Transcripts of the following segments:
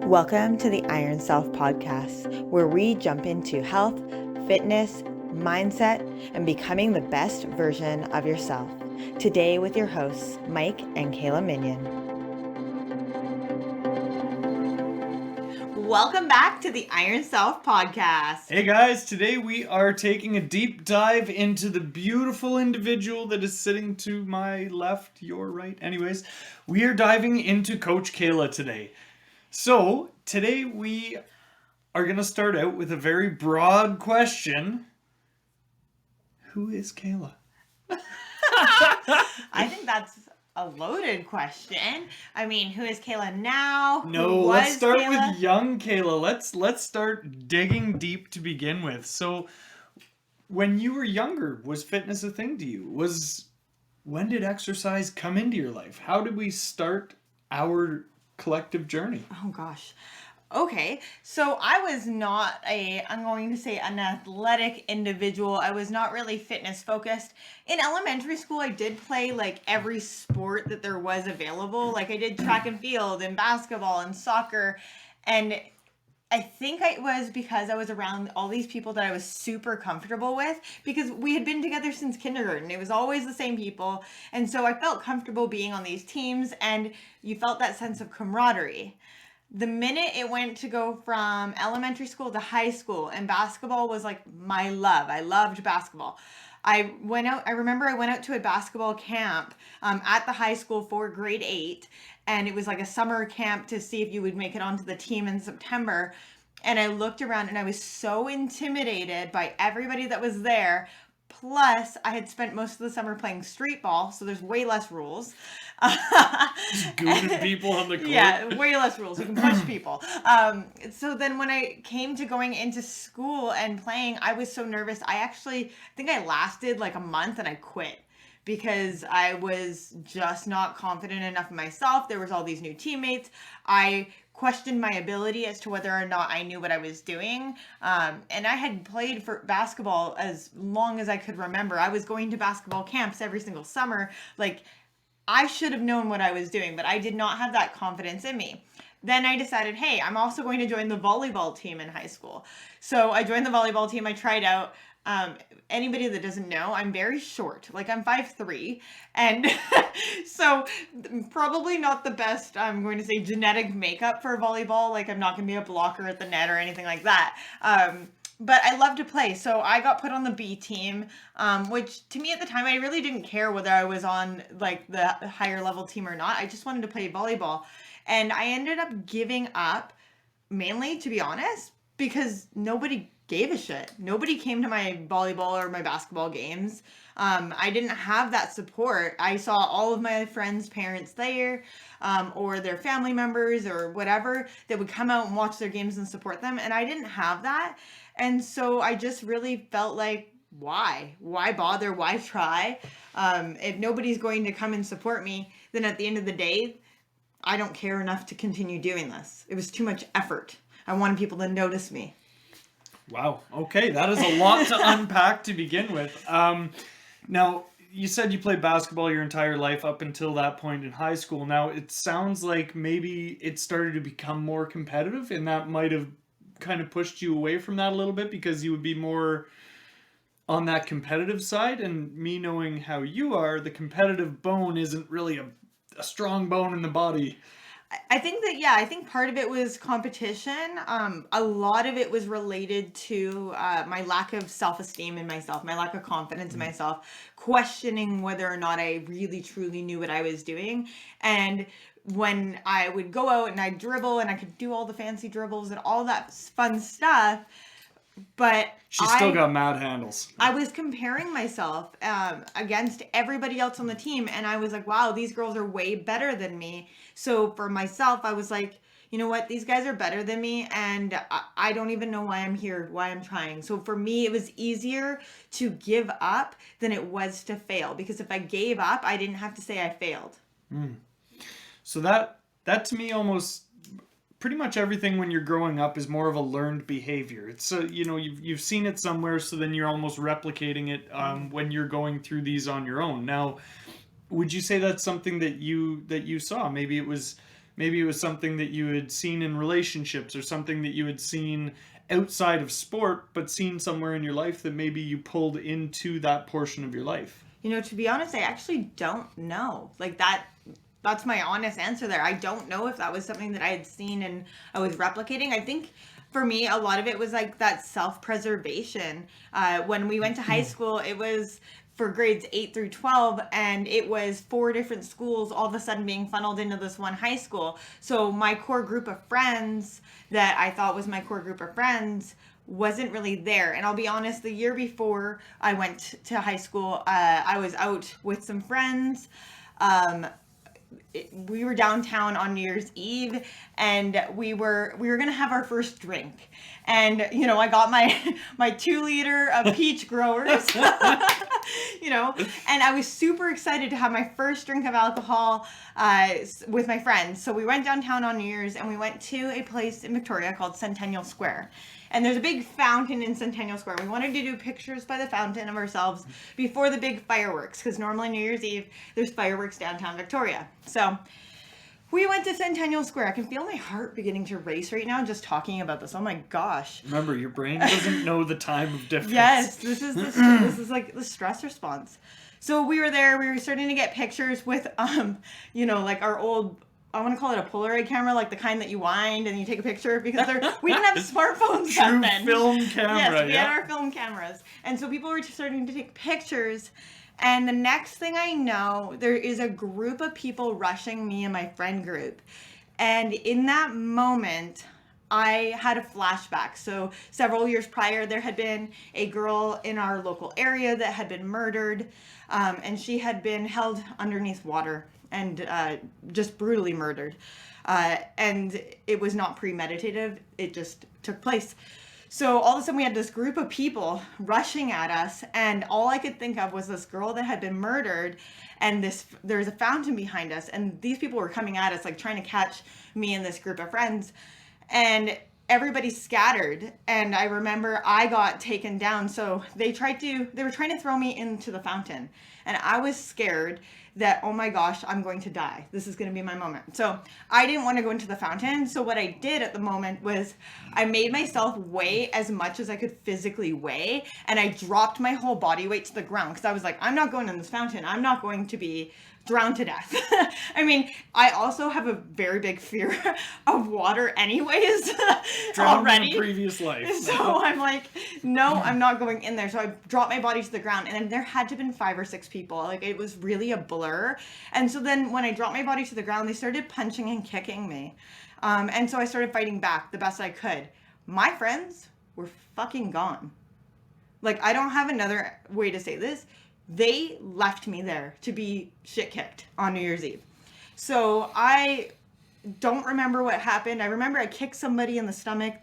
Welcome to the Iron Self podcast, where we jump into health, fitness, mindset, and becoming the best version of yourself. Today with your hosts, Mike and Kaila Minion. Welcome back to the Iron Self podcast. Hey guys, today we are taking a deep dive into the beautiful individual that is sitting to my left, your right. Anyways, we are diving into Coach Kaila today. So, today we are going to start out with a very broad question. Who is Kaila? I think that's a loaded question. I mean, who is Kaila now? No, let's start with young Kaila. Let's start digging deep to begin with. So, when you were younger, was fitness a thing to you? When did exercise come into your life? How did we start our collective journey? Oh gosh. Okay, so I was not I'm going to say an athletic individual. I was not really fitness focused. In elementary school, I did play like every sport that there was available. Like I did track and field and basketball and soccer. And I think it was because I was around all these people that I was super comfortable with, because we had been together since kindergarten. It was always the same people. And so I felt comfortable being on these teams, and you felt that sense of camaraderie. The minute it went to go from elementary school to high school, and basketball was like my love. I loved basketball. I remember I went out to a basketball camp at the high school for grade 8, and it was like a summer camp to see if you would make it onto the team in September. And I looked around and I was so intimidated by everybody that was there. Plus, I had spent most of the summer playing street ball, so there's way less rules. Just gooning people on the court. Yeah, way less rules. You can punch people. So then when I came to going into school and playing, I was so nervous. I think I lasted like a month and I quit, because I was just not confident enough in myself. There was all these new teammates. I questioned my ability as to whether or not I knew what I was doing. And I had played for basketball as long as I could remember. I was going to basketball camps every single summer. Like, I should have known what I was doing, but I did not have that confidence in me. Then I decided, hey, I'm also going to join the volleyball team in high school. So I joined the volleyball team. I tried out. Anybody that doesn't know, I'm very short. Like, I'm 5'3", and so probably not the best, I'm going to say, genetic makeup for volleyball. Like, I'm not going to be a blocker at the net or anything like that. But I love to play. So I got put on the B team, which to me at the time, I really didn't care whether I was on like the higher level team or not. I just wanted to play volleyball. And I ended up giving up, mainly, to be honest, because nobody gave a shit. Nobody came to my volleyball or my basketball games. I didn't have that support. I saw all of my friends' parents there, or their family members or whatever, that would come out and watch their games and support them. And I didn't have that. And so I just really felt like, why? Why bother? Why try? If nobody's going to come and support me, then at the end of the day, I don't care enough to continue doing this. It was too much effort. I wanted people to notice me. Wow. Okay, that is a lot to unpack to begin with. Now, you said you played basketball your entire life up until that point in high school. Now, it sounds like maybe it started to become more competitive, and that might have kind of pushed you away from that a little bit, because you would be more on that competitive side. And me knowing how you are, the competitive bone isn't really a strong bone in the body. I think that, I think part of it was competition. A lot of it was related to my lack of self-esteem in myself, my lack of confidence in myself, questioning whether or not I really truly knew what I was doing. And when I would go out and I'd dribble and I could do all the fancy dribbles and all that fun stuff, but She's still got mad handles. I was comparing myself against everybody else on the team, and I was like, wow, these girls are way better than me. So for myself, I was like, you know what, these guys are better than me, and I don't even know why I'm here, why I'm trying. So for me, it was easier to give up than it was to fail, because if I gave up, I didn't have to say I failed. So that to me, almost pretty much everything when you're growing up is more of a learned behavior. It's you've seen it somewhere, so then you're almost replicating it when you're going through these on your own. Now, would you say that's something that you saw? Maybe it was Maybe it was something that you had seen in relationships or something that you had seen outside of sport, but seen somewhere in your life that maybe you pulled into that portion of your life. To be honest, I actually don't know. Like that's my honest answer there. I don't know if that was something that I had seen and I was replicating. I think for me, a lot of it was like that self-preservation. When we went to high school, it was for grades 8 through 12, and it was 4 different schools all of a sudden being funneled into this one high school. So my core group of friends that I thought was my core group of friends wasn't really there. And I'll be honest, the year before I went to high school, I was out with some friends. We were downtown on New Year's Eve, and we were gonna have our first drink, and I got my 2 liter of peach growers, and I was super excited to have my first drink of alcohol with my friends. So we went downtown on New Year's, and we went to a place in Victoria called Centennial Square. And there's a big fountain in Centennial Square. We wanted to do pictures by the fountain of ourselves before the big fireworks, because normally New Year's Eve, there's fireworks downtown Victoria. So we went to Centennial Square. I can feel my heart beginning to race right now just talking about this. Oh my gosh. Remember, your brain doesn't know the time of difference. Yes, this is like the stress response. So we were there. We were starting to get pictures with, like our old, I want to call it a Polaroid camera, like the kind that you wind and you take a picture, because we didn't have smartphones back then. Film camera. Yes, we had our film cameras. And so people were starting to take pictures. And the next thing I know, there is a group of people rushing me and my friend group. And in that moment, I had a flashback. So several years prior, there had been a girl in our local area that had been murdered. And she had been held underneath water and just brutally murdered. And it was not premeditative. It just took place. So all of a sudden we had this group of people rushing at us, and all I could think of was this girl that had been murdered, and there's a fountain behind us, and these people were coming at us, like trying to catch me and this group of friends, and everybody scattered. And I remember I got taken down. So they were trying to throw me into the fountain, and I was scared that, oh my gosh, I'm going to die. This is going to be my moment. So I didn't want to go into the fountain. So what I did at the moment was I made myself weigh as much as I could physically weigh, and I dropped my whole body weight to the ground, because I was like, I'm not going in this fountain. I'm not going to be drowned to death. I mean, I also have a very big fear of water anyways. Drowned already. in a previous life. So I'm like, no, I'm not going in there. So I dropped my body to the ground, and then there had to have been 5 or 6 people. Like, it was really a blur. And so then when I dropped my body to the ground, they started punching and kicking me. And so I started fighting back the best I could. My friends were fucking gone. Like, I don't have another way to say this. They left me there to be shit kicked on New Year's Eve. So I don't remember what happened. I remember I kicked somebody in the stomach.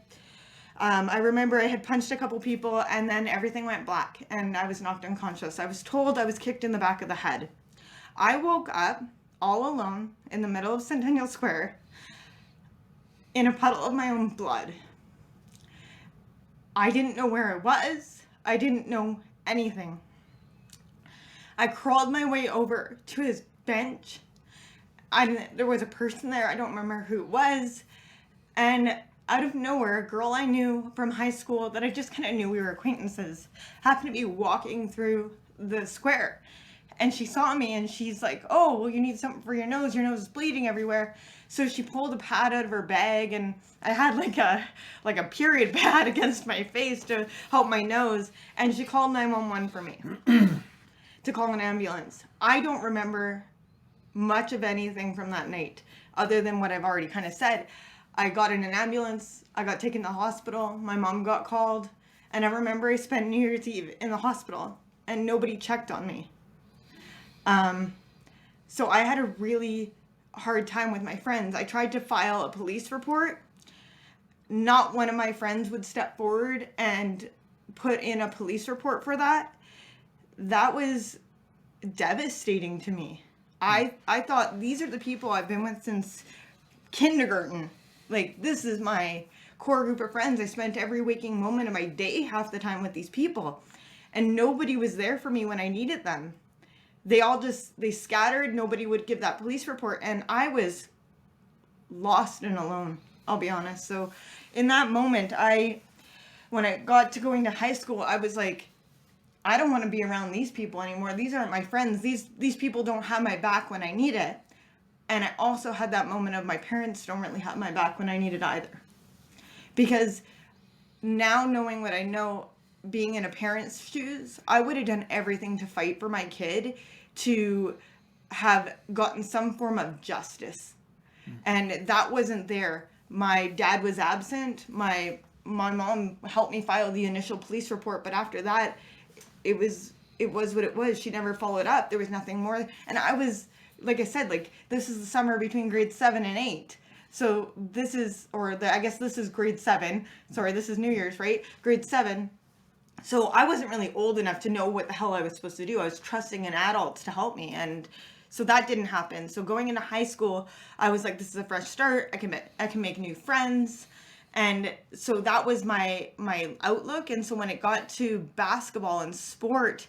I remember I had punched a couple people, and then everything went black and I was knocked unconscious. I was told I was kicked in the back of the head. I woke up all alone in the middle of Centennial Square in a puddle of my own blood. I didn't know where I was. I didn't know anything. I crawled my way over to his bench. There was a person there. I don't remember who it was. And out of nowhere, a girl I knew from high school that I just kind of knew we were acquaintances happened to be walking through the square. And she saw me, and she's like, oh, well, you need something for your nose. Your nose is bleeding everywhere. So she pulled a pad out of her bag, and I had like a period pad against my face to help my nose. And she called 911 for me. To call an ambulance. I don't remember much of anything from that night, other than what I've already kind of said. I got in an ambulance, I got taken to the hospital, my mom got called, and I remember I spent New Year's Eve in the hospital, and nobody checked on me. So I had a really hard time with my friends. I tried to file a police report. Not one of my friends would step forward and put in a police report for that. That was devastating to me. I thought, these are the people I've been with since kindergarten. Like, this is my core group of friends. I spent every waking moment of my day half the time with these people. And nobody was there for me when I needed them. They scattered. Nobody would give that police report. And I was lost and alone, I'll be honest. So in that moment, when I got to going to high school, I was like, I don't want to be around these people anymore. These aren't my friends. These people don't have my back when I need it. And I also had that moment of my parents don't really have my back when I need it either. Because now knowing what I know, being in a parent's shoes, I would have done everything to fight for my kid to have gotten some form of justice. And that wasn't there. My dad was absent. My mom helped me file the initial police report, but after that, it was what it was. She never followed up. There was nothing more. And I was, like I said, like, this is the summer between grade 7 and 8. So this is, I guess this is grade 7. Sorry, this is New Year's, right? Grade 7. So I wasn't really old enough to know what the hell I was supposed to do. I was trusting an adult to help me, and so that didn't happen. So going into high school, I was like, this is a fresh start. I can make new friends. And so that was my outlook. And so when it got to basketball and sport,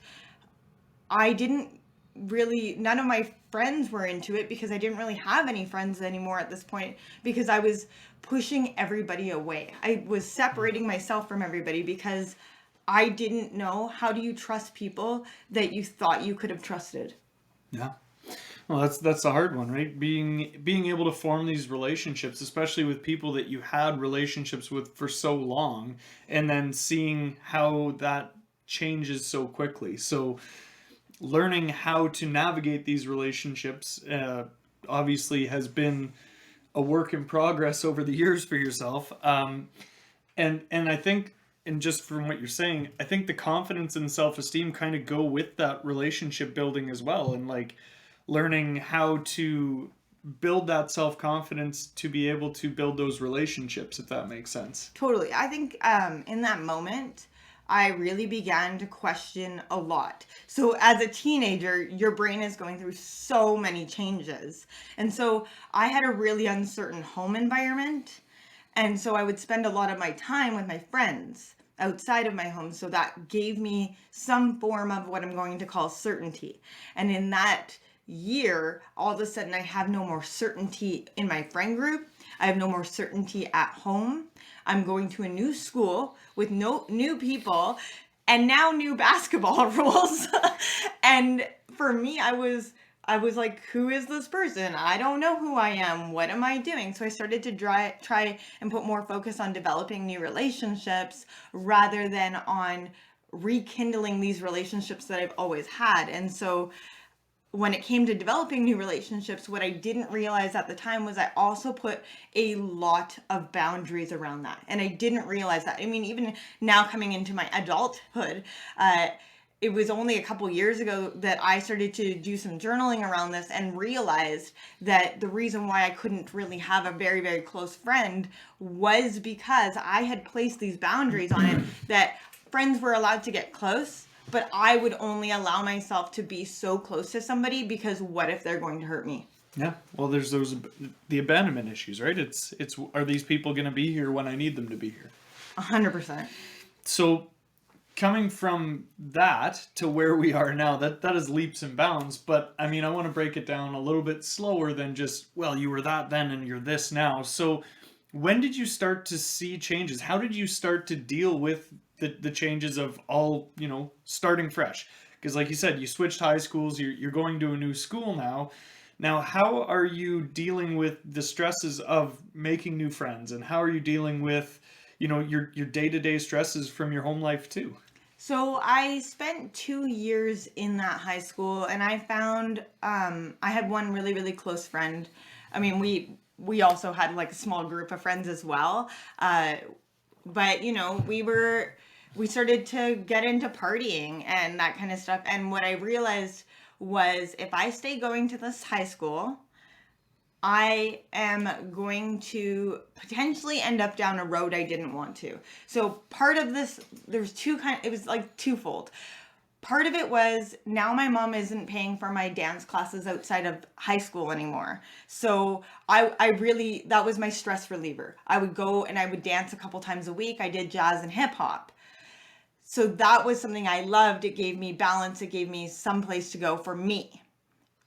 I didn't really, none of my friends were into it because I didn't really have any friends anymore at this point because I was pushing everybody away. I was separating myself from everybody because I didn't know, how do you trust people that you thought you could have trusted? Yeah. Well, that's a hard one, right? Being able to form these relationships, especially with people that you had relationships with for so long, and then seeing how that changes so quickly. So learning how to navigate these relationships obviously has been a work in progress over the years for yourself. And I think, and just from what you're saying, I think the confidence and self-esteem kind of go with that relationship building as well, and like learning how to build that self-confidence to be able to build those relationships, if that makes sense. Totally. I think in that moment, I really began to question a lot. So, as a teenager, your brain is going through so many changes. And so, I had a really uncertain home environment. And so, I would spend a lot of my time with my friends outside of my home. So, that gave me some form of what I'm going to call certainty. And in that year, all of a sudden, I have no more certainty in my friend group. I have no more certainty at home. I'm going to a new school with no new people and now new basketball rules. And for me, I was like, who is this person? I don't know who I am. What am I doing? So I started to try and put more focus on developing new relationships rather than on rekindling these relationships that I've always had. And so when it came to developing new relationships, what I didn't realize at the time was I also put a lot of boundaries around that. And I didn't realize that. I mean, even now coming into my adulthood, it was only a couple years ago that I started to do some journaling around this and realized that the reason why I couldn't really have a very, very close friend was because I had placed these boundaries on it that friends were allowed to get close, but I would only allow myself to be so close to somebody because what if they're going to hurt me? Yeah. Well, there's those the abandonment issues, right? It's are these people going to be here when I need them to be here? 100%. So coming from that to where we are now, that is leaps and bounds. But I mean, I want to break it down a little bit slower than just, well, you were that then and you're this now. So when did you start to see changes? How did you start to deal with the changes of all, starting fresh? Because like you said, you switched high schools, you're going to a new school now. Now, how are you dealing with the stresses of making new friends, and how are you dealing with, your day-to-day stresses from your home life too? So I spent 2 years in that high school, and I found I had one really, really close friend. I mean, we also had like a small group of friends as well, but we started to get into partying and that kind of stuff. And what I realized was if I stay going to this high school, I am going to potentially end up down a road I didn't want to. So part of this, it was like twofold. Part of it was now my mom isn't paying for my dance classes outside of high school anymore. So I really, that was my stress reliever. I would go and I would dance a couple times a week. I did jazz and hip hop. So that was something I loved. It gave me balance. It gave me some place to go for me.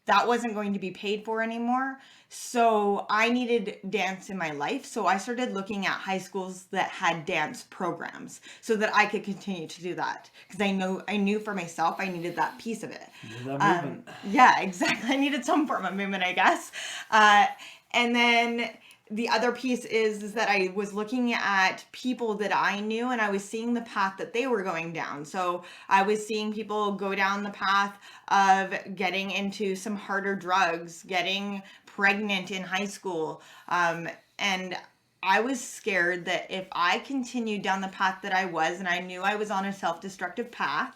that wasn't going to be paid for anymore. So I needed dance in my life. So I started looking at high schools that had dance programs so that I could continue to do that. Because I knew for myself I needed that piece of it. That movement. Yeah, exactly. I needed some form of movement, I guess. And then the other piece is that I was looking at people that I knew, and I was seeing the path that they were going down. So I was seeing people go down the path of getting into some harder drugs, getting pregnant in high school. And I was scared that if I continued down the path that I was, and I knew I was on a self-destructive path,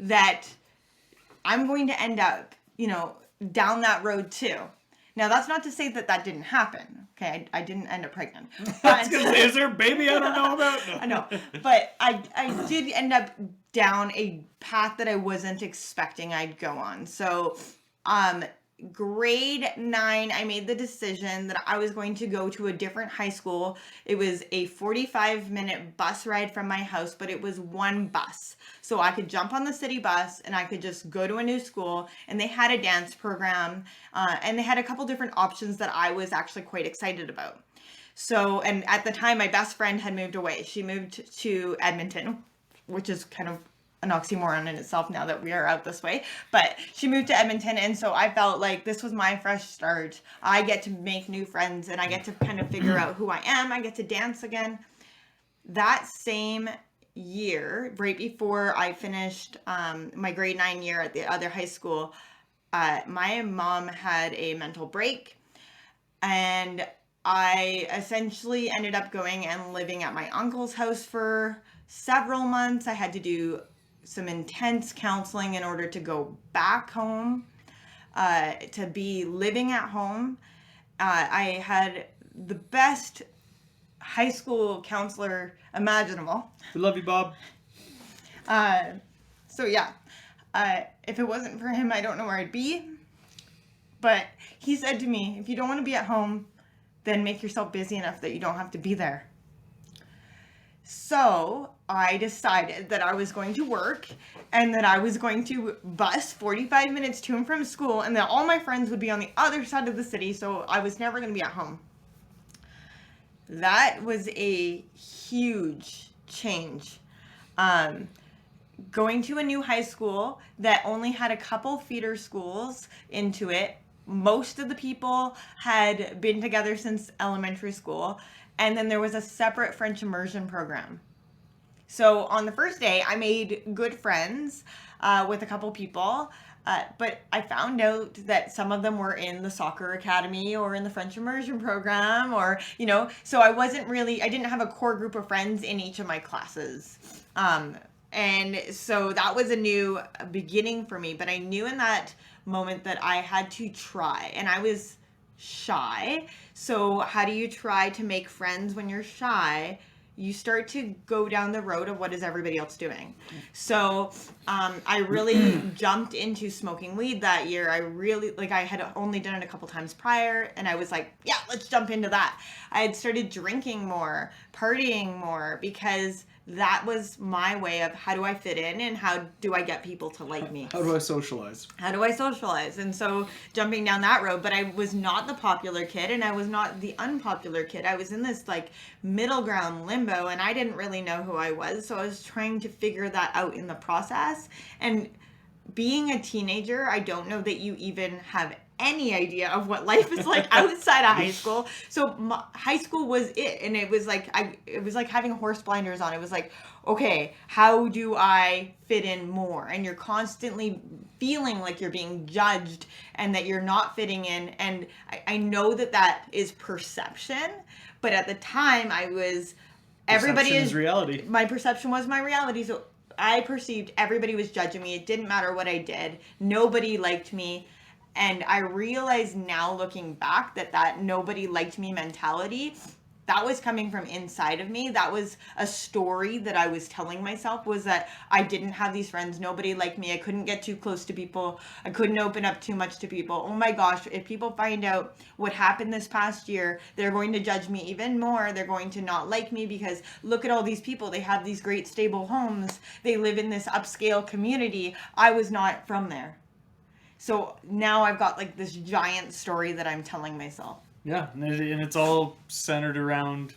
that I'm going to end up, down that road too. Now, that's not to say that that didn't happen. Okay, I didn't end up pregnant. I was going to say, is there a baby I don't know about? No. I know. But I did end up down a path that I wasn't expecting I'd go on. So, grade 9, I made the decision that I was going to go to a different high school. It was a 45-minute bus ride from my house, but it was one bus. So I could jump on the city bus and I could just go to a new school, and they had a dance program, and they had a couple different options that I was actually quite excited about. So, and at the time, my best friend had moved away. She moved to Edmonton, which is kind of an oxymoron in itself now that we are out this way, but she moved to Edmonton, and so I felt like this was my fresh start. I get to make new friends, and I get to kind of figure out who I am. I get to dance again. That same year, right before I finished my grade 9 year at the other high school, my mom had a mental break, and I essentially ended up going and living at my uncle's house for several months. I had to do some intense counseling in order to go back home, to be living at home. I had the best high school counselor imaginable. We love you, Bob. So yeah, if it wasn't for him, I don't know where I'd be. But he said to me, if you don't want to be at home, then make yourself busy enough that you don't have to be there. So I decided that I was going to work, and that I was going to bus 45 minutes to and from school, and that all my friends would be on the other side of the city, so I was never going to be at home. That was a huge change. Going to a new high school that only had a couple feeder schools into it. Most of the people had been together since elementary school. And then there was a separate French immersion program. So on the first day, I made good friends with a couple people. But I found out that some of them were in the soccer academy or in the French immersion program, or, so I didn't have a core group of friends in each of my classes. And so that was a new beginning for me. But I knew in that moment that I had to try, and I was shy. So how do you try to make friends when you're shy? You start to go down the road of what is everybody else doing. So I really jumped into smoking weed that year. I had only done it a couple times prior, and I was like, yeah, let's jump into that. I had started drinking more, partying more, because that was my way of how do I fit in and how do I get people to like me? How do I socialize? How do I socialize? And so jumping down that road, but I was not the popular kid, and I was not the unpopular kid. I was in this middle ground limbo, and I didn't really know who I was. So I was trying to figure that out in the process. And being a teenager, I don't know that you even have any idea of what life is like outside of high school. So high school was it, and it was like having horse blinders on. It was like, okay, how do I fit in more? And you're constantly feeling like you're being judged and that you're not fitting in. And I know that is perception, but at the time everybody is reality. My perception was my reality. So I perceived everybody was judging me. It didn't matter what I did. Nobody liked me. And I realize now, looking back, that nobody liked me mentality, that was coming from inside of me. That was a story that I was telling myself, was that I didn't have these friends. Nobody liked me. I couldn't get too close to people. I couldn't open up too much to people. Oh my gosh, if people find out what happened this past year, they're going to judge me even more. They're going to not like me because look at all these people. They have these great stable homes. They live in this upscale community. I was not from there. So now I've got like this giant story that I'm telling myself. Yeah, and it's all centered around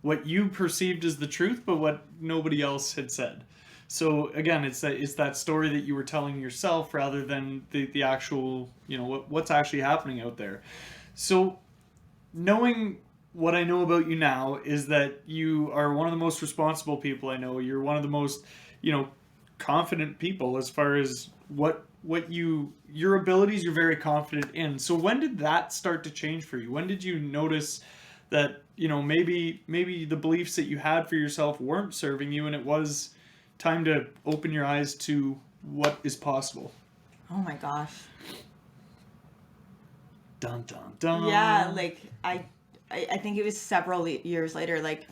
what you perceived as the truth, but what nobody else had said. So again, it's that story that you were telling yourself rather than the actual, what's actually happening out there. So knowing what I know about you now is that you are one of the most responsible people I know. You're one of the most, confident people as far as your abilities you're very confident in. So when did that start to change for you? When did you notice that, maybe the beliefs that you had for yourself weren't serving you and it was time to open your eyes to what is possible? Oh my gosh. Dun dun dun. Yeah, like I think it was several years later, like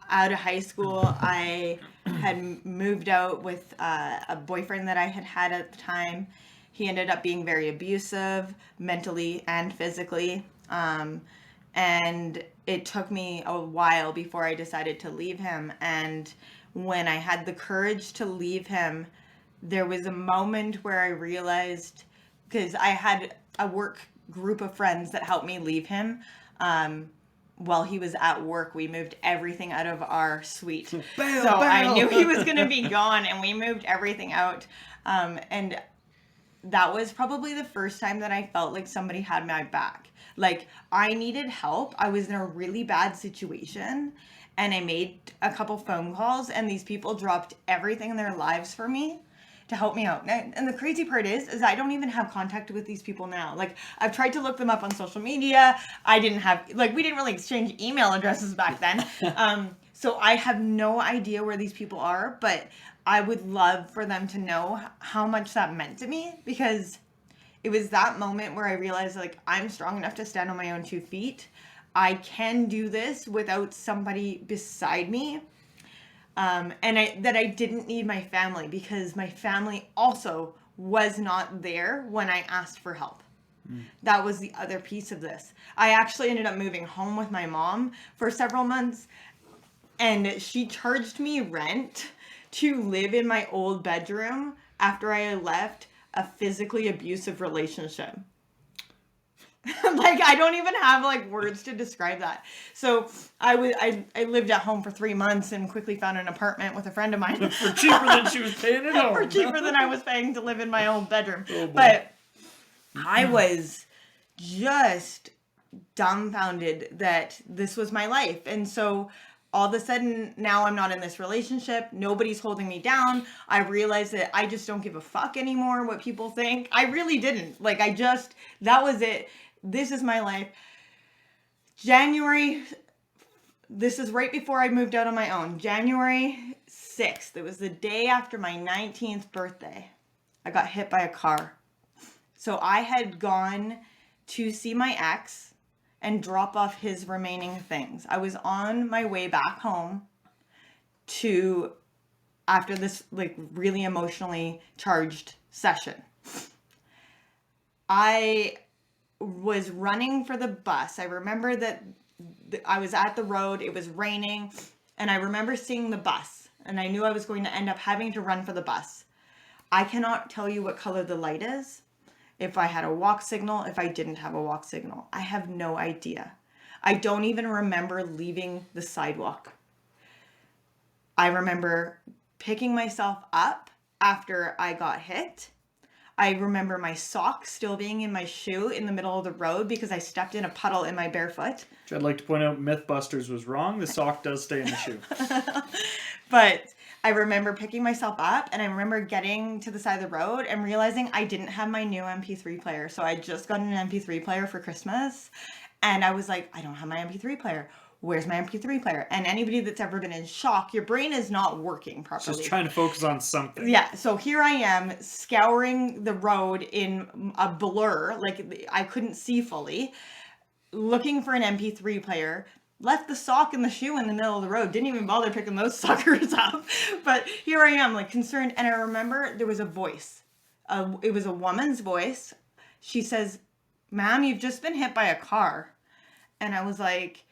out of high school, I had moved out with a boyfriend that I had had at the time. He ended up being very abusive, mentally and physically. And it took me a while before I decided to leave him. And when I had the courage to leave him, there was a moment where I realized, because I had a work group of friends that helped me leave him. While he was at work, we moved everything out of our suite. Bail, So I bail. knew he was going to be gone, and we moved everything out. And that was probably the first time that I felt like somebody had my back. Like, I needed help. I was in a really bad situation, and I made a couple phone calls, and these people dropped everything in their lives for me to help me out. And the crazy part is I don't even have contact with these people now. Like, I've tried to look them up on social media. We didn't really exchange email addresses back then. So I have no idea where these people are, but I would love for them to know how much that meant to me, because it was that moment where I realized, like, I'm strong enough to stand on my own 2 feet. I can do this without somebody beside me. And I didn't need my family, because my family also was not there when I asked for help. That was the other piece of this. I actually ended up moving home with my mom for several months, and she charged me rent to live in my old bedroom after I left a physically abusive relationship. Like, I don't even have like words to describe that. So I lived at home for 3 months and quickly found an apartment with a friend of mine For cheaper than she was paying at home. for cheaper than I was paying to live in my old bedroom. Oh, boy. But I was just dumbfounded that this was my life. And so all of a sudden, now I'm not in this relationship. Nobody's holding me down. I realized that I just don't give a fuck anymore what people think. I really didn't. Like, that was it. This is my life. This is right before I moved out on my own. January 6th. It was the day after my 19th birthday. I got hit by a car. So I had gone to see my ex and drop off his remaining things. I was on my way back home after this like really emotionally charged session. I was running for the bus. I remember that I was at the road, it was raining, and I remember seeing the bus, and I knew I was going to end up having to run for the bus. I cannot tell you what color the light is, if I had a walk signal, if I didn't have a walk signal. I have no idea. I don't even remember leaving the sidewalk. I remember picking myself up after I got hit. I remember my sock still being in my shoe in the middle of the road because I stepped in a puddle in my bare foot. Which I'd like to point out, Mythbusters was wrong. The sock does stay in the shoe. But I remember picking myself up, and I remember getting to the side of the road and realizing I didn't have my new MP3 player. So I just got an MP3 player for Christmas, and I was like, I don't have my MP3 player. Where's my MP3 player? And anybody that's ever been in shock, your brain is not working properly. Just trying to focus on something. Yeah, so here I am scouring the road in a blur, like I couldn't see fully, looking for an MP3 player. Left the sock and the shoe in the middle of the road. Didn't even bother picking those suckers up. But here I am, like, concerned. And I remember there was a voice. It was a woman's voice. She says, "Ma'am, you've just been hit by a car." And I was like,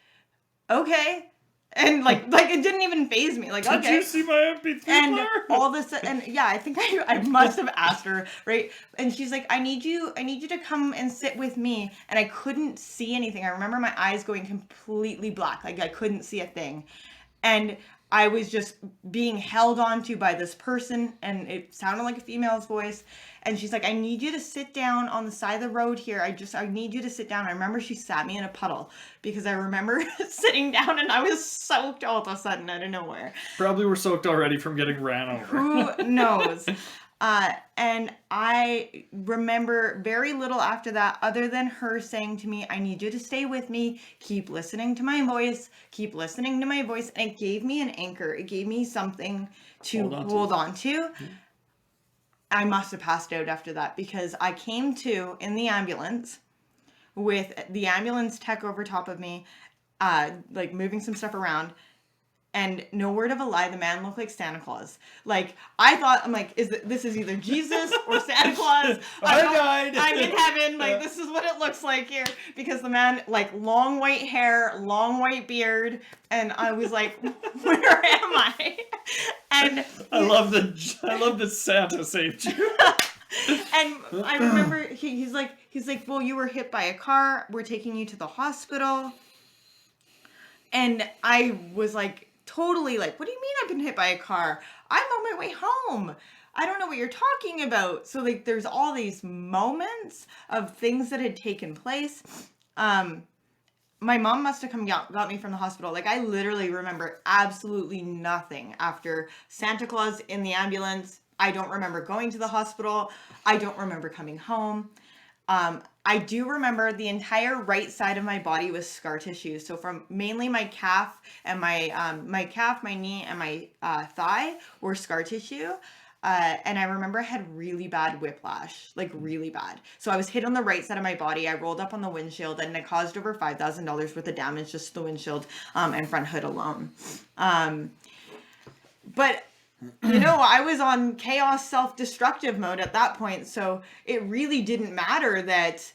okay. And like it didn't even faze me. Like, Did okay. you see my MP3 And player? all this, and yeah, I think I must have asked her, right? And she's like, I need you to come and sit with me. And I couldn't see anything. I remember my eyes going completely black. Like I couldn't see a thing. And I was just being held onto by this person, and it sounded like a female's voice. And she's like, I need you to sit down on the side of the road here. I need you to sit down. I remember she sat me in a puddle because I remember sitting down and I was soaked all of a sudden out of nowhere. Probably were soaked already from getting ran over. Who knows? And I remember very little after that other than her saying to me, I need you to stay with me. Keep listening to my voice. Keep listening to my voice. And it gave me an anchor. It gave me something to hold on to. Mm-hmm. I must have passed out after that because I came to in the ambulance with the ambulance tech over top of me, like moving some stuff around. And no word of a lie, the man looked like Santa Claus. Like, I thought, I'm like, this is either Jesus or Santa Claus. I'm in heaven. Like, this is what it looks like here. Because the man, like, long white hair, long white beard. And I was like, where am I? And I love that Santa saved you. And I remember he's like, well, you were hit by a car. We're taking you to the hospital. And I was like, totally like, what do you mean I've been hit by a car? I'm on my way home. I don't know what you're talking about. So like there's all these moments of things that had taken place. My mom must have come got me from the hospital. Like I literally remember absolutely nothing after Santa Claus in the ambulance. I don't remember going to the hospital. I don't remember coming home. I do remember the entire right side of my body was scar tissue. So from mainly my calf and my calf, my knee, and my thigh were scar tissue. And I remember I had really bad whiplash, like really bad. So I was hit on the right side of my body. I rolled up on the windshield and it caused over $5,000 worth of damage just to the windshield and front hood alone. But you know, I was on chaos self-destructive mode at that point, so it really didn't matter that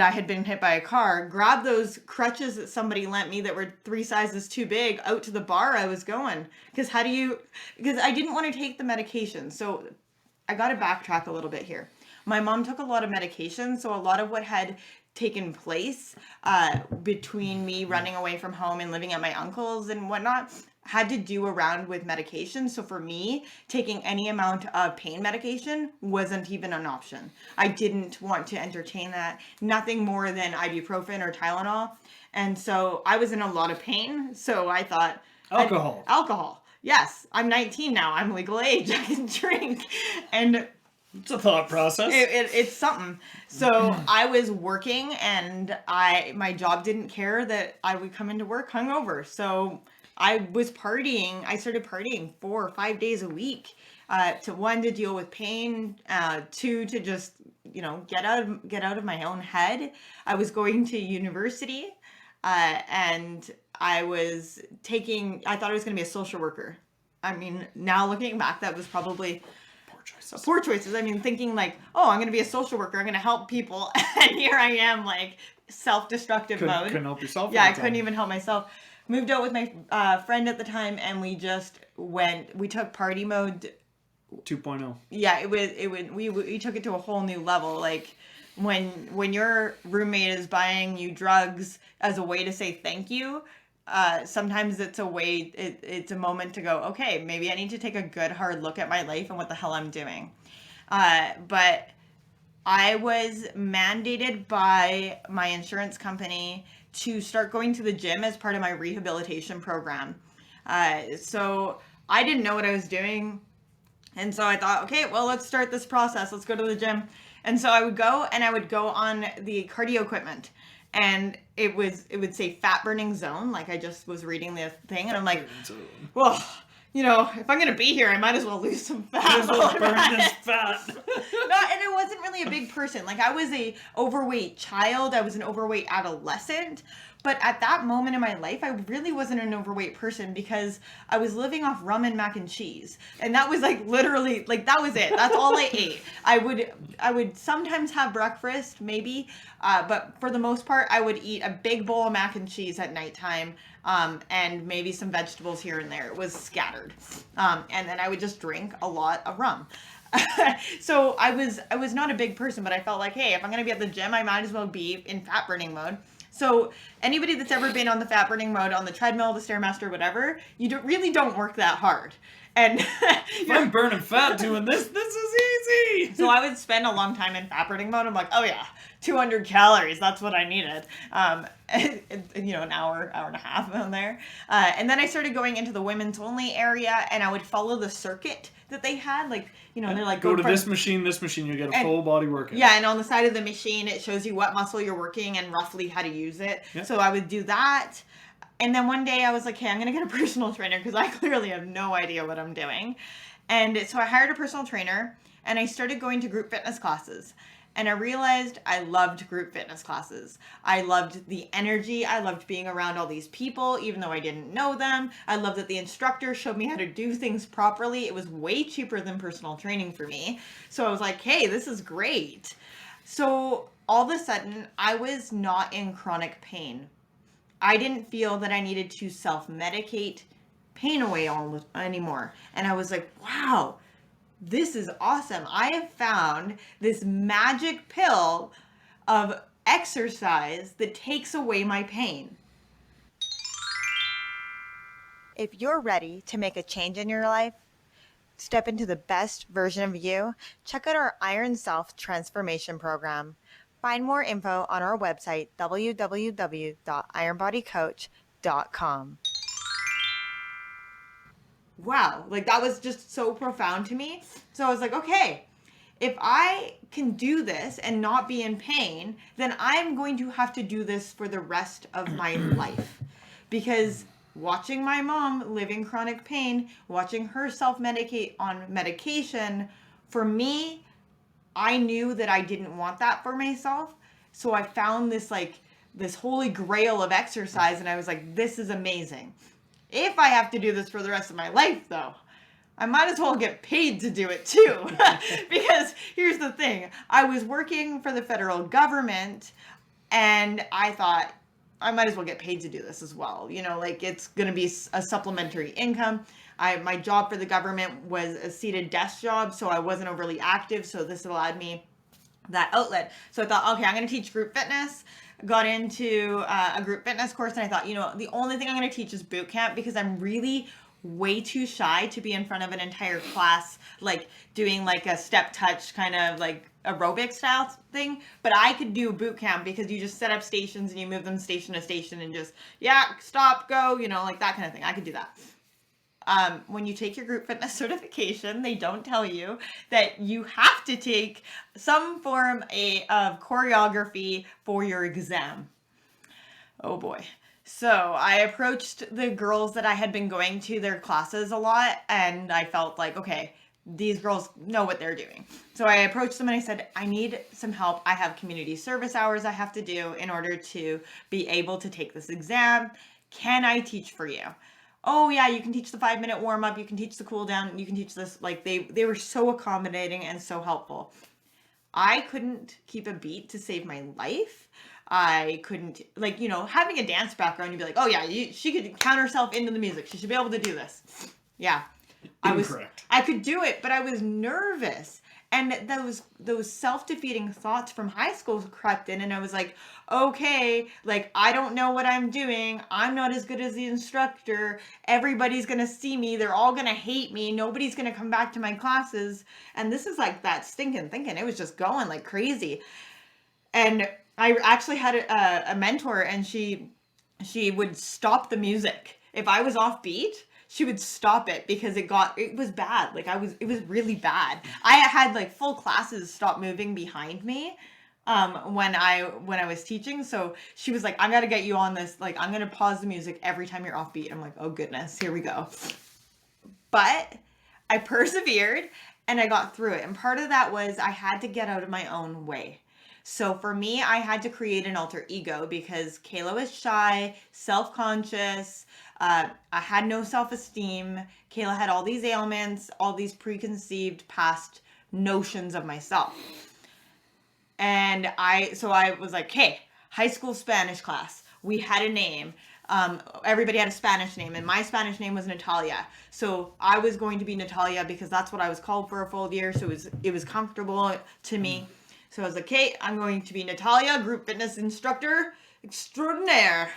I had been hit by a car. Grab those crutches that somebody lent me that were 3 sizes too big, out to the bar I was going. Because I didn't want to take the medication. So I got to backtrack a little bit here. My mom took a lot of medication, so a lot of what had taken place between me running away from home and living at my uncle's and whatnot had to do around with medication. So for me, taking any amount of pain medication wasn't even an option. I didn't want to entertain that. Nothing more than ibuprofen or Tylenol. And so I was in a lot of pain. So I thought... Alcohol. Yes. I'm 19 now. I'm legal age. I can drink. And... It's a thought process. It's something. So I was working and my job didn't care that I would come into work hungover. So... I was partying. I started partying 4 or 5 days a week. To deal with pain. 2, to just get out of my own head. I was going to university, and I was taking. I thought I was going to be a social worker. I mean, now looking back, that was probably poor choices. I mean, thinking like, oh, I'm going to be a social worker. I'm going to help people, and here I am, like self-destructive mode. Couldn't help yourself. Yeah, I couldn't even help myself. Moved out with my friend at the time, and we took party mode 2.0. Yeah, we took it to a whole new level. Like when your roommate is buying you drugs as a way to say thank you, sometimes it's a moment to go, okay, maybe I need to take a good hard look at my life and what the hell I'm doing. But I was mandated by my insurance company to start going to the gym as part of my rehabilitation program. So I didn't know what I was doing. And so I thought, okay, well, let's start this process. Let's go to the gym. And so I would go on the cardio equipment. And it would say fat burning zone. Like I just was reading the thing and I'm like, well, if I'm going to be here, I might as well lose some fat. Burn this fat. No, and I wasn't really a big person. Like I was a overweight child. I was an overweight adolescent. But at that moment in my life, I really wasn't an overweight person because I was living off rum and mac and cheese. And that was like literally, like that was it. That's all I ate. I would sometimes have breakfast, maybe. But for the most part, I would eat a big bowl of mac and cheese at nighttime. and maybe some vegetables here and there. It was scattered. And then I would just drink a lot of rum. So I was not a big person, but I felt like, hey, if I'm going to be at the gym, I might as well be in fat burning mode. So anybody that's ever been on the fat burning mode on the treadmill, the Stairmaster, whatever, you really don't work that hard. And if I'm burning fat doing this is easy. So I would spend a long time in fat burning mode. I'm like, oh yeah, 200 calories. That's what I needed. An hour and a half on there. And then I started going into the women's only area, and I would follow the circuit that they had. Like, they're like, go to this machine, you get a full body workout. Yeah, and on the side of the machine, it shows you what muscle you're working and roughly how to use it. Yeah. So I would do that. And then one day I was like, hey, I'm going to get a personal trainer because I clearly have no idea what I'm doing. And so I hired a personal trainer, and I started going to group fitness classes. And I realized I loved group fitness classes. I loved the energy. I loved being around all these people, even though I didn't know them. I loved that the instructor showed me how to do things properly. It was way cheaper than personal training for me. So I was like, hey, this is great. So all of a sudden, I was not in chronic pain. I didn't feel that I needed to self-medicate pain away anymore. And I was like, wow, this is awesome. I have found this magic pill of exercise that takes away my pain. If you're ready to make a change in your life, step into the best version of you, check out our Iron Self Transformation Program. Find more info on our website, www.ironbodycoach.com. Wow, like that was just so profound to me. So I was like, okay, if I can do this and not be in pain, then I'm going to have to do this for the rest of my life. Because watching my mom live in chronic pain, watching her self-medicate on medication, for me, I knew that I didn't want that for myself. So I found this holy grail of exercise, and I was like, this is amazing. If I have to do this for the rest of my life, though, I might as well get paid to do it too. Because here's the thing. I was working for the federal government, and I thought, I might as well get paid to do this as well. It's going to be a supplementary income. My job for the government was a seated desk job, so I wasn't overly active, so this allowed me that outlet. So I thought, okay, I'm going to teach group fitness. Got into a group fitness course, and I thought, the only thing I'm going to teach is boot camp, because I'm really way too shy to be in front of an entire class, like doing like a step touch kind of like aerobic style thing. But I could do boot camp because you just set up stations and you move them station to station and just, stop, go, like that kind of thing. I could do that. When you take your group fitness certification, they don't tell you that you have to take some form of choreography for your exam. Oh boy. So I approached the girls that I had been going to their classes a lot, and I felt like, okay, these girls know what they're doing. So I approached them and I said, I need some help. I have community service hours I have to do in order to be able to take this exam. Can I teach for you? Oh yeah, you can teach the 5-minute warm up. You can teach the cool down. You can teach this. Like they were so accommodating and so helpful. I couldn't keep a beat to save my life. I couldn't, having a dance background, you'd be like, oh yeah, she could count herself into the music. She should be able to do this. Yeah. Incorrect. I could do it, but I was nervous. And those self-defeating thoughts from high school crept in, and I was like, okay, I don't know what I'm doing. I'm not as good as the instructor. Everybody's going to see me. They're all going to hate me. Nobody's going to come back to my classes. And this is like that stinking thinking. It was just going like crazy. And I actually had a mentor, and she would stop the music. If I was off beat, she would stop it because it was bad. It was really bad. I had full classes stop moving behind me when I was teaching. So she was like, I got to get you on this. I'm going to pause the music every time you're off beat. I'm like, oh goodness, here we go. But I persevered and I got through it. And part of that was I had to get out of my own way. So for me, I had to create an alter ego because Kaila was shy, self-conscious. I had no self-esteem. Kaila had all these ailments, all these preconceived past notions of myself. And I was like, hey, high school Spanish class. We had a name. everybody had a Spanish name, and my Spanish name was Natalia. So I was going to be Natalia because that's what I was called for a full year. So it was comfortable to me. So I was like, okay, I'm going to be Natalia, group fitness instructor extraordinaire.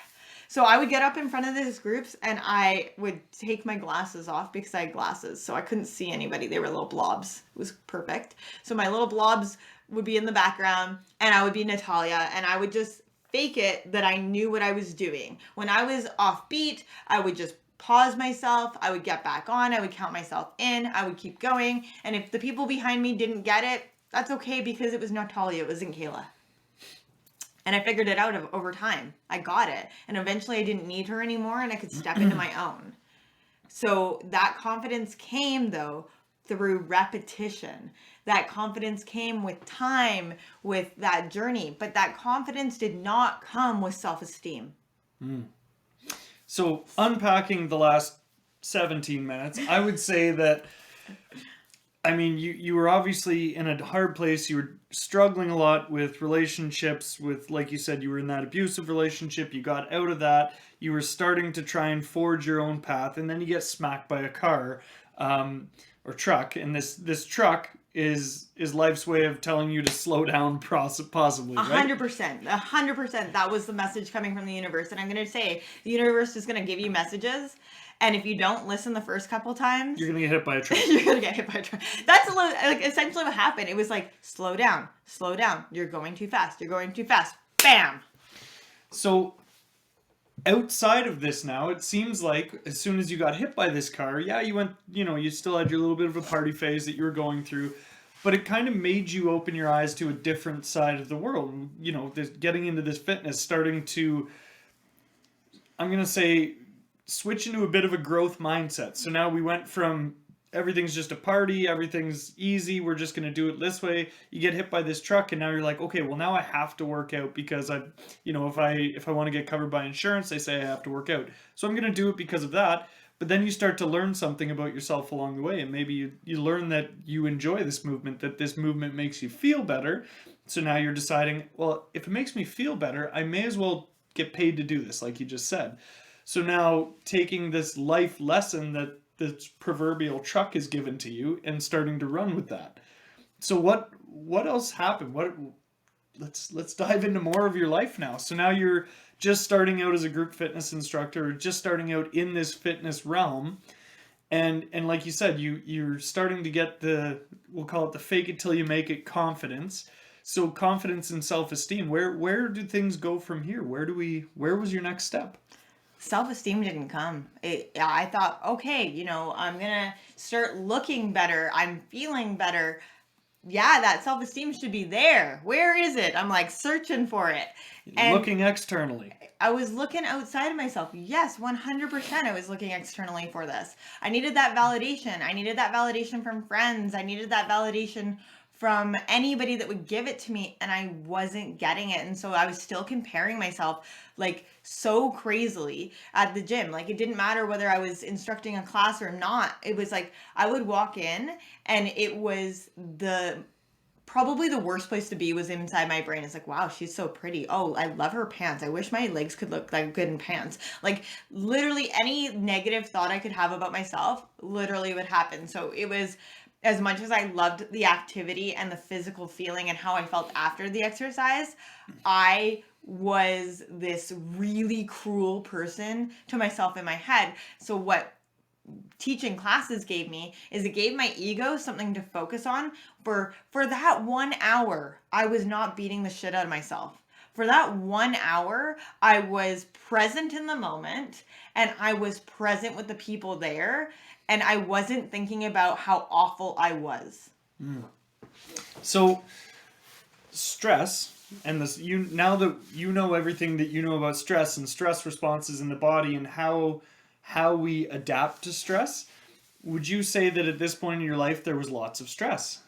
So I would get up in front of these groups and I would take my glasses off because I had glasses. So I couldn't see anybody. They were little blobs. It was perfect. So my little blobs would be in the background and I would be Natalia and I would just fake it that I knew what I was doing. When I was off beat, I would just pause myself. I would get back on. I would count myself in. I would keep going. And if the people behind me didn't get it, that's okay because it was Natalia. It wasn't Kaila. And I figured it out over time. I got it. And eventually I didn't need her anymore and I could step into my own. So that confidence came, though, through repetition. That confidence came with time, with that journey. But that confidence did not come with self-esteem. So unpacking the last 17 minutes, I would say that, I mean, you were obviously in a hard place. You were struggling a lot with relationships, with, like you said, you were in that abusive relationship. You got out of that. You were starting to try and forge your own path, and then you get smacked by a car or truck. And this truck is life's way of telling you to slow down, possibly, right? 100%. 100%. That was the message coming from the universe. And I'm going to say, the universe is going to give you messages. And if you don't listen the first couple times, You're going to get hit by a truck. you're going to get hit by a truck. That's like essentially what happened. It was like, slow down, slow down. You're going too fast. You're going too fast. Bam. So outside of this now, it seems like as soon as you got hit by this car, yeah, you went, you still had your little bit of a party phase that you were going through, but it kind of made you open your eyes to a different side of the world. This, getting into this fitness, starting to, I'm going to say, switch into a bit of a growth mindset. So now we went from everything's just a party, everything's easy, we're just going to do it this way. You get hit by this truck and now you're like, okay, well now I have to work out because if I want to get covered by insurance, they say I have to work out. So I'm going to do it because of that. But then you start to learn something about yourself along the way, and maybe you learn that you enjoy this movement, that this movement makes you feel better. So now you're deciding, well, if it makes me feel better, I may as well get paid to do this, like you just said. So now taking this life lesson that this proverbial truck is given to you and starting to run with that. So what else happened? Let's dive into more of your life now. So now you're just starting out as a group fitness instructor, or just starting out in this fitness realm. And like you said, you're starting to get we'll call it the fake it till you make it confidence. So confidence and self-esteem, where do things go from here? Where was your next step? Self-esteem didn't come. I thought, okay, I'm going to start looking better. I'm feeling better. Yeah, that self-esteem should be there. Where is it? I'm like searching for it. And looking externally. I was looking outside of myself. Yes, 100% I was looking externally for this. I needed that validation. I needed that validation from friends. I needed that validation from anybody that would give it to me, and I wasn't getting it. And so I was still comparing myself like so crazily at the gym. Like it didn't matter whether I was instructing a class or not. It was like I would walk in and it was probably the worst place to be was inside my brain. It's like, wow, she's so pretty. Oh, I love her pants. I wish my legs could look like good in pants. Like literally any negative thought I could have about myself literally would happen. So it was, as much as I loved the activity and the physical feeling and how I felt after the exercise, I was this really cruel person to myself in my head. So what teaching classes gave me is it gave my ego something to focus on. For that 1 hour, I was not beating the shit out of myself. For that 1 hour, I was present in the moment and I was present with the people there. And I wasn't thinking about how awful I was. So, stress, and this now that you know everything that you know about stress and stress responses in the body and how we adapt to stress, would you say that at this point in your life there was lots of stress?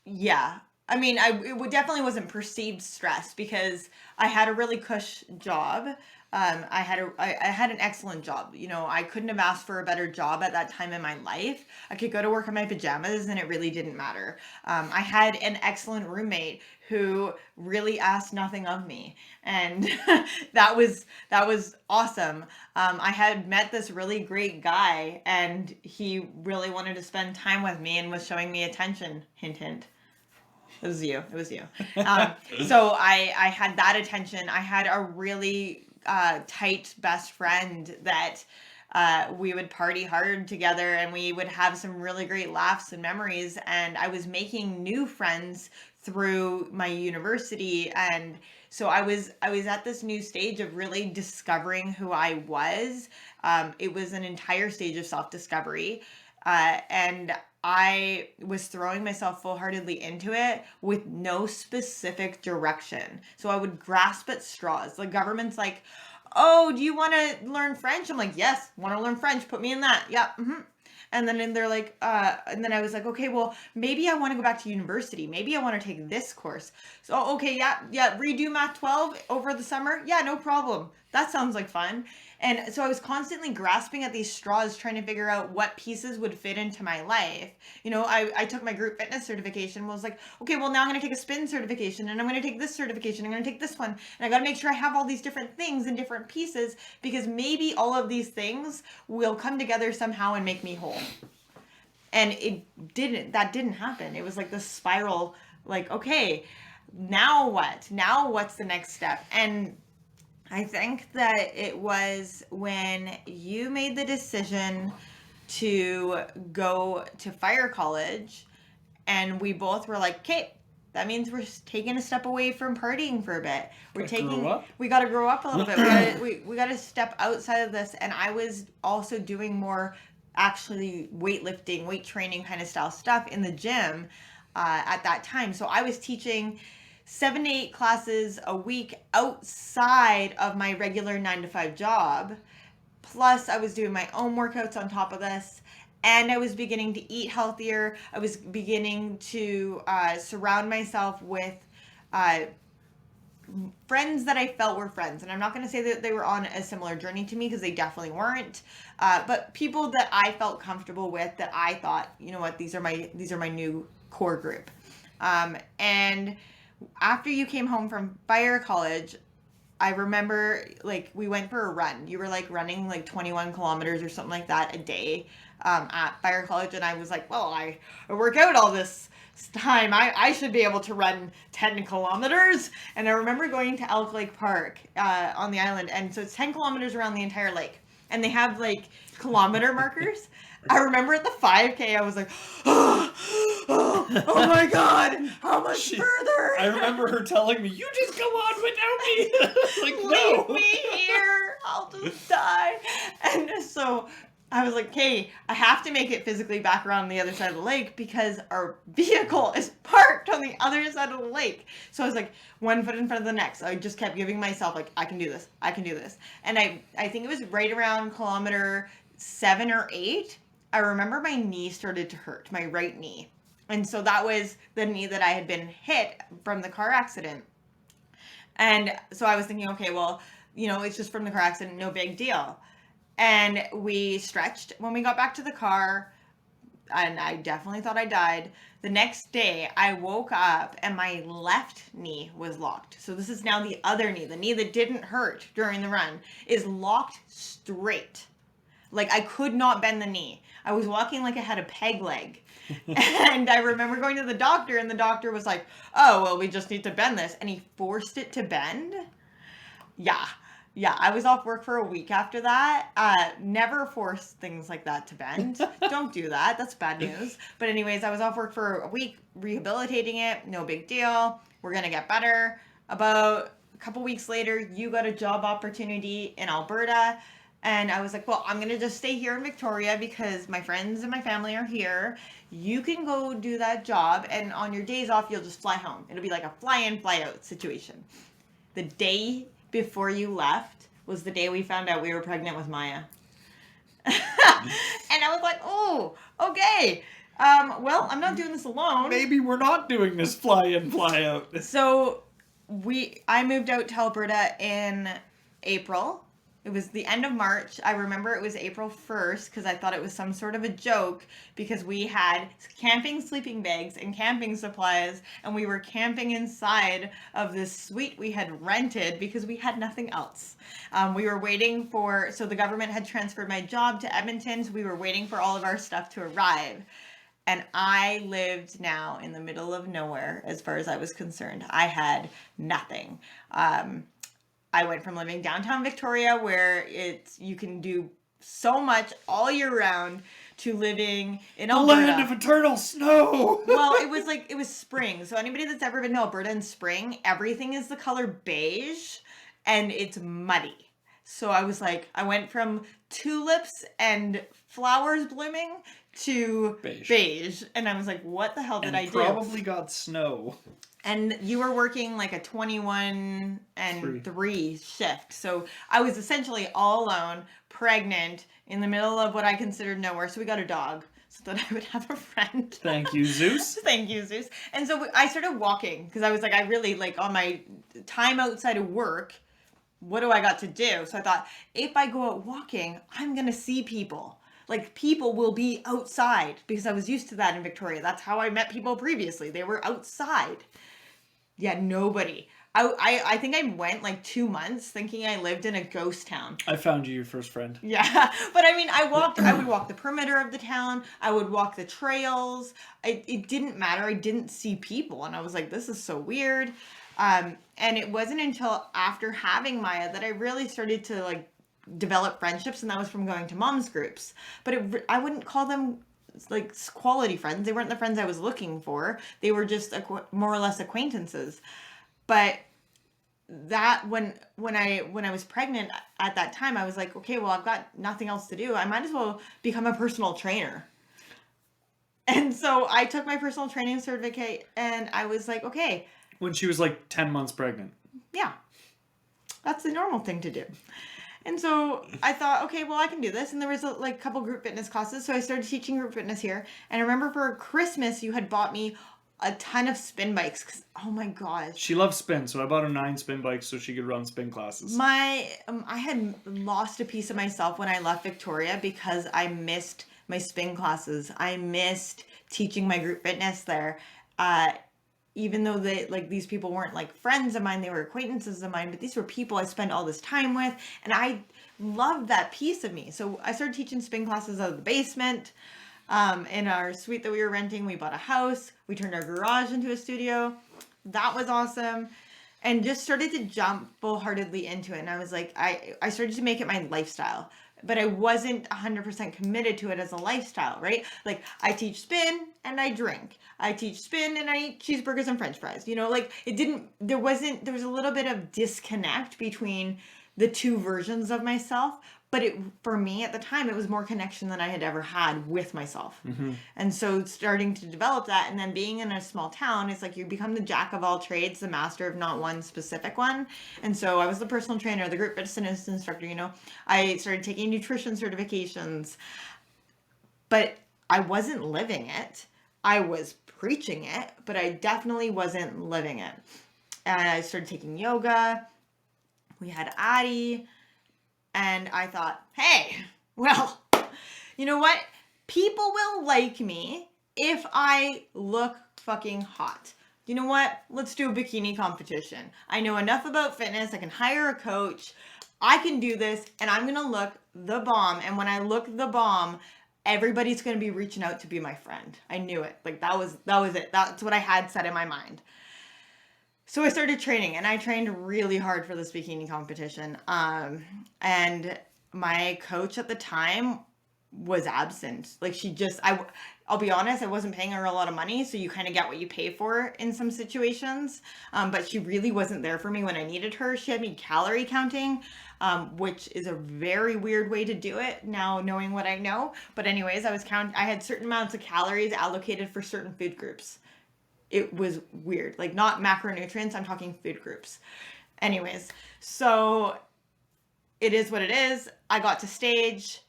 Yeah. I mean, definitely wasn't perceived stress because I had a really cush job. I had an excellent job. You know, I couldn't have asked for a better job at that time in my life. I could go to work in my pajamas and it really didn't matter. I had an excellent roommate who really asked nothing of me, and that was awesome. I had met this really great guy, and he really wanted to spend time with me and was showing me attention. Hint, hint. It was you. It was you. So I had that attention. I had a really tight best friend that we would party hard together, and we would have some really great laughs and memories. And I was making new friends through my university, and so I was at this new stage of really discovering who I was. It was an entire stage of self-discovery, and I was throwing myself full-heartedly into it with no specific direction. So I would grasp at straws. The government's like, "Oh, do you want to learn French?" I'm like, "Yes, want to learn French. Put me in that." Yeah. Mm-hmm. And then they're like, and then I was like, okay, well, maybe I want to go back to university. Maybe I want to take this course. So, okay, yeah, redo Math 12 over the summer. Yeah, no problem. That sounds like fun. And so I was constantly grasping at these straws, trying to figure out what pieces would fit into my life. You know, I took my group fitness certification, was like, okay, well, now I'm going to take a spin certification, and I'm going to take this certification, I'm going to take this one. And I got to make sure I have all these different things in different pieces, because maybe all of these things will come together somehow and make me whole. And that didn't happen. It was like this spiral, like, okay, now what? Now what's the next step? And I think that it was when you made the decision to go to fire college, and we both were like, okay, that means we're taking a step away from partying for a bit. We got to grow up a little bit. We got to step outside of this. And I was also doing more actually weightlifting, weight training kind of style stuff in the gym at that time. So I was teaching 7 to 8 classes a week outside of my regular 9 to 5 job. Plus, I was doing my own workouts on top of this, and I was beginning to eat healthier. I was beginning to surround myself with friends that I felt were friends. And I'm not going to say that they were on a similar journey to me, because they definitely weren't. But people that I felt comfortable with, that I thought, you know what, these are my new core group. And after you came home from fire college, I remember, like, we went for a run. You were like running like 21 kilometers or something like that a day at fire college, and I was like, well, I work out all this time. I should be able to run 10 kilometers. And I remember going to Elk Lake Park on the island, and so it's 10 kilometers around the entire lake, and they have like kilometer markers. I remember at the 5K, I was like, oh my God, how much further? I remember her telling me, you just go on without me. Like, no. Leave me here. I'll just die. And so I was like, okay, I have to make it physically back around the other side of the lake, because our vehicle is parked on the other side of the lake. So I was like, one foot in front of the next. I just kept giving myself, like, I can do this. I can do this. And I think it was right around kilometer 7 or 8. I remember my knee started to hurt, my right knee. And so that was the knee that I had been hit from the car accident. And so I was thinking, okay, well, you know, it's just from the car accident, no big deal. And we stretched when we got back to the car, and I definitely thought I died. The next day, I woke up and my left knee was locked. So this is now the other knee, the knee that didn't hurt during the run, is locked straight. Like, I could not bend the knee. I was walking like I had a peg leg. And I remember going to the doctor, and the doctor was like, oh, well, we just need to bend this. And he forced it to bend. Yeah, I was off work for a week after that. Never force things like that to bend. Don't do that. That's bad news. But anyways, I was off work for a week, rehabilitating it. No big deal. We're going to get better. About a couple weeks later, you got a job opportunity in Alberta. And I was like, well, I'm going to just stay here in Victoria because my friends and my family are here. You can go do that job, and on your days off, you'll just fly home. It'll be like a fly-in, fly-out situation. The day before you left was the day we found out we were pregnant with Maya. And I was like, oh, okay. Well, I'm not doing this alone. Maybe we're not doing this fly in, fly out. So I moved out to Alberta in April. It was the end of March. I remember it was April 1st because I thought it was some sort of a joke because we had camping sleeping bags and camping supplies and we were camping inside of this suite we had rented because we had nothing else. We were waiting so the government had transferred my job to Edmonton, so we were waiting for all of our stuff to arrive. And I lived now in the middle of nowhere as far as I was concerned. I had nothing. I went from living downtown Victoria where you can do so much all year round to living in Alberta. The land of eternal snow! Well, it was spring. So anybody that's ever been to Alberta in spring, everything is the color beige and it's muddy. So I went from tulips and flowers blooming to beige. And I was like, what the hell did I do? Probably got snow. And you were working like a 21 and 3 shift. So I was essentially all alone, pregnant, in the middle of what I considered nowhere. So we got a dog so that I would have a friend. Thank you, Zeus. Thank you, Zeus. And so I started walking because I was like, I really, like, on my time outside of work, what do I got to do? So I thought, if I go out walking, I'm going to see people. Like, people will be outside because I was used to that in Victoria. That's how I met people previously. They were outside. Yeah, nobody. I think I went like 2 months thinking I lived in a ghost town. I found you your first friend. Yeah, but I mean, I would walk the perimeter of the town. I would walk the trails. It didn't matter. I didn't see people. And I was like, this is so weird. And it wasn't until after having Maya that I really started to like develop friendships. And that was from going to mom's groups. But I wouldn't call them like quality friends. They weren't the friends I was looking for. They were just more or less acquaintances. But that when I was pregnant at that time, I was like, okay, well, I've got nothing else to do. I might as well become a personal trainer. And so I took my personal training certificate and I was like, okay. When she was like 10 months pregnant. Yeah. That's the normal thing to do. And so I thought, okay, well, I can do this. And there was a couple group fitness classes. So I started teaching group fitness here. And I remember for Christmas, you had bought me a ton of spin bikes. 'Cause, oh my gosh. She loves spin. So I bought her 9 spin bikes so she could run spin classes. I had lost a piece of myself when I left Victoria because I missed my spin classes. I missed teaching my group fitness there. Even though these people weren't like friends of mine, they were acquaintances of mine, but these were people I spent all this time with, and I loved that piece of me. So I started teaching spin classes out of the basement. In our suite that we were renting, we bought a house. We turned our garage into a studio. That was awesome. And just started to jump full-heartedly into it. And I was like, I started to make it my lifestyle. But I wasn't 100% committed to it as a lifestyle, right? Like, I teach spin and I drink. I teach spin and I eat cheeseburgers and french fries. You know, like, there was a little bit of disconnect between the two versions of myself. But for me at the time, it was more connection than I had ever had with myself. Mm-hmm. And so starting to develop that, and then being in a small town, it's like you become the jack of all trades, the master of not one specific one. And so I was the personal trainer, the group fitness instructor, you know. I started taking nutrition certifications, but I wasn't living it. I was preaching it, but I definitely wasn't living it. And I started taking yoga. We had Addie. And I thought, hey, well, you know what? People will like me if I look fucking hot. You know what? Let's do a bikini competition. I know enough about fitness. I can hire a coach. I can do this, and I'm going to look the bomb. And when I look the bomb, everybody's going to be reaching out to be my friend. I knew it. Like, that was it. That's what I had set in my mind. So I started training, and I trained really hard for this bikini competition. And my coach at the time was absent. Like, I'll be honest, I wasn't paying her a lot of money, so you kind of get what you pay for in some situations. But she really wasn't there for me when I needed her. She had me calorie counting, which is a very weird way to do it now, knowing what I know. But anyways, I had certain amounts of calories allocated for certain food groups. It was weird, like not macronutrients, I'm talking food groups. Anyways, so it is what it is. I got to stage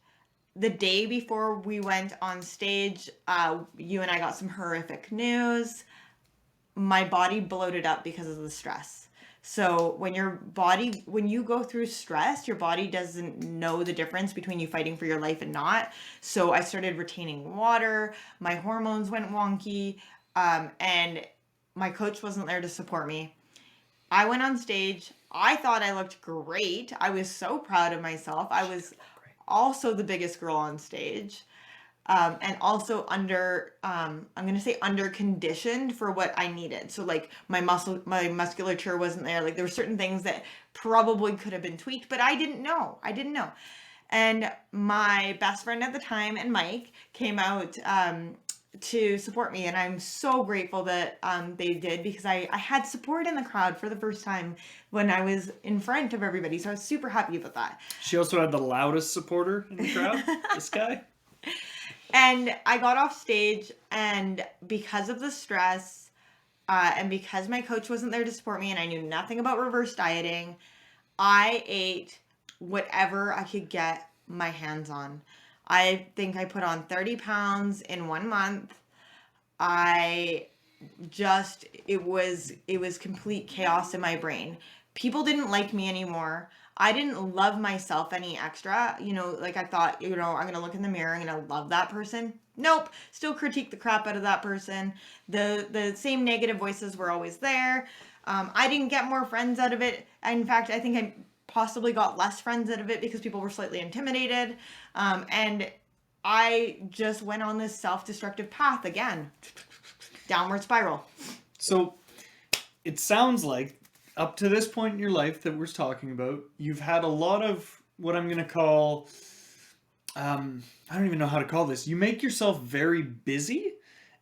the day before we went on stage, you and I got some horrific news. My body bloated up because of the stress. So when you go through stress, your body doesn't know the difference between you fighting for your life and not. So I started retaining water, my hormones went wonky, and my coach wasn't there to support me. I went on stage. I thought I looked great. I was so proud of myself. I was also the biggest girl on stage. And also I'm gonna say under conditioned for what I needed. So like my musculature wasn't there. Like there were certain things that probably could have been tweaked, but I didn't know. And my best friend at the time and Mike came out to support me, and I'm so grateful that they did, because I had support in the crowd for the first time when I was in front of everybody. So I was super happy about that. She also had the loudest supporter in the crowd. This guy. And I got off stage, and because of the stress, and because my coach wasn't there to support me and I knew nothing about reverse dieting, I ate whatever I could get my hands on. I think I put on 30 pounds in 1 month. It was complete chaos in my brain. People didn't like me anymore. I didn't love myself any extra. Like I thought, I'm going to look in the mirror, I'm going to love that person. Nope. Still critique the crap out of that person. The same negative voices were always there. I didn't get more friends out of it. In fact, I think I possibly got less friends out of it because people were slightly intimidated. And I just went on this self-destructive path again. Downward spiral. So it sounds like up to this point in your life that we're talking about, you've had a lot of what I'm going to call, I don't even know how to call this. You make yourself very busy,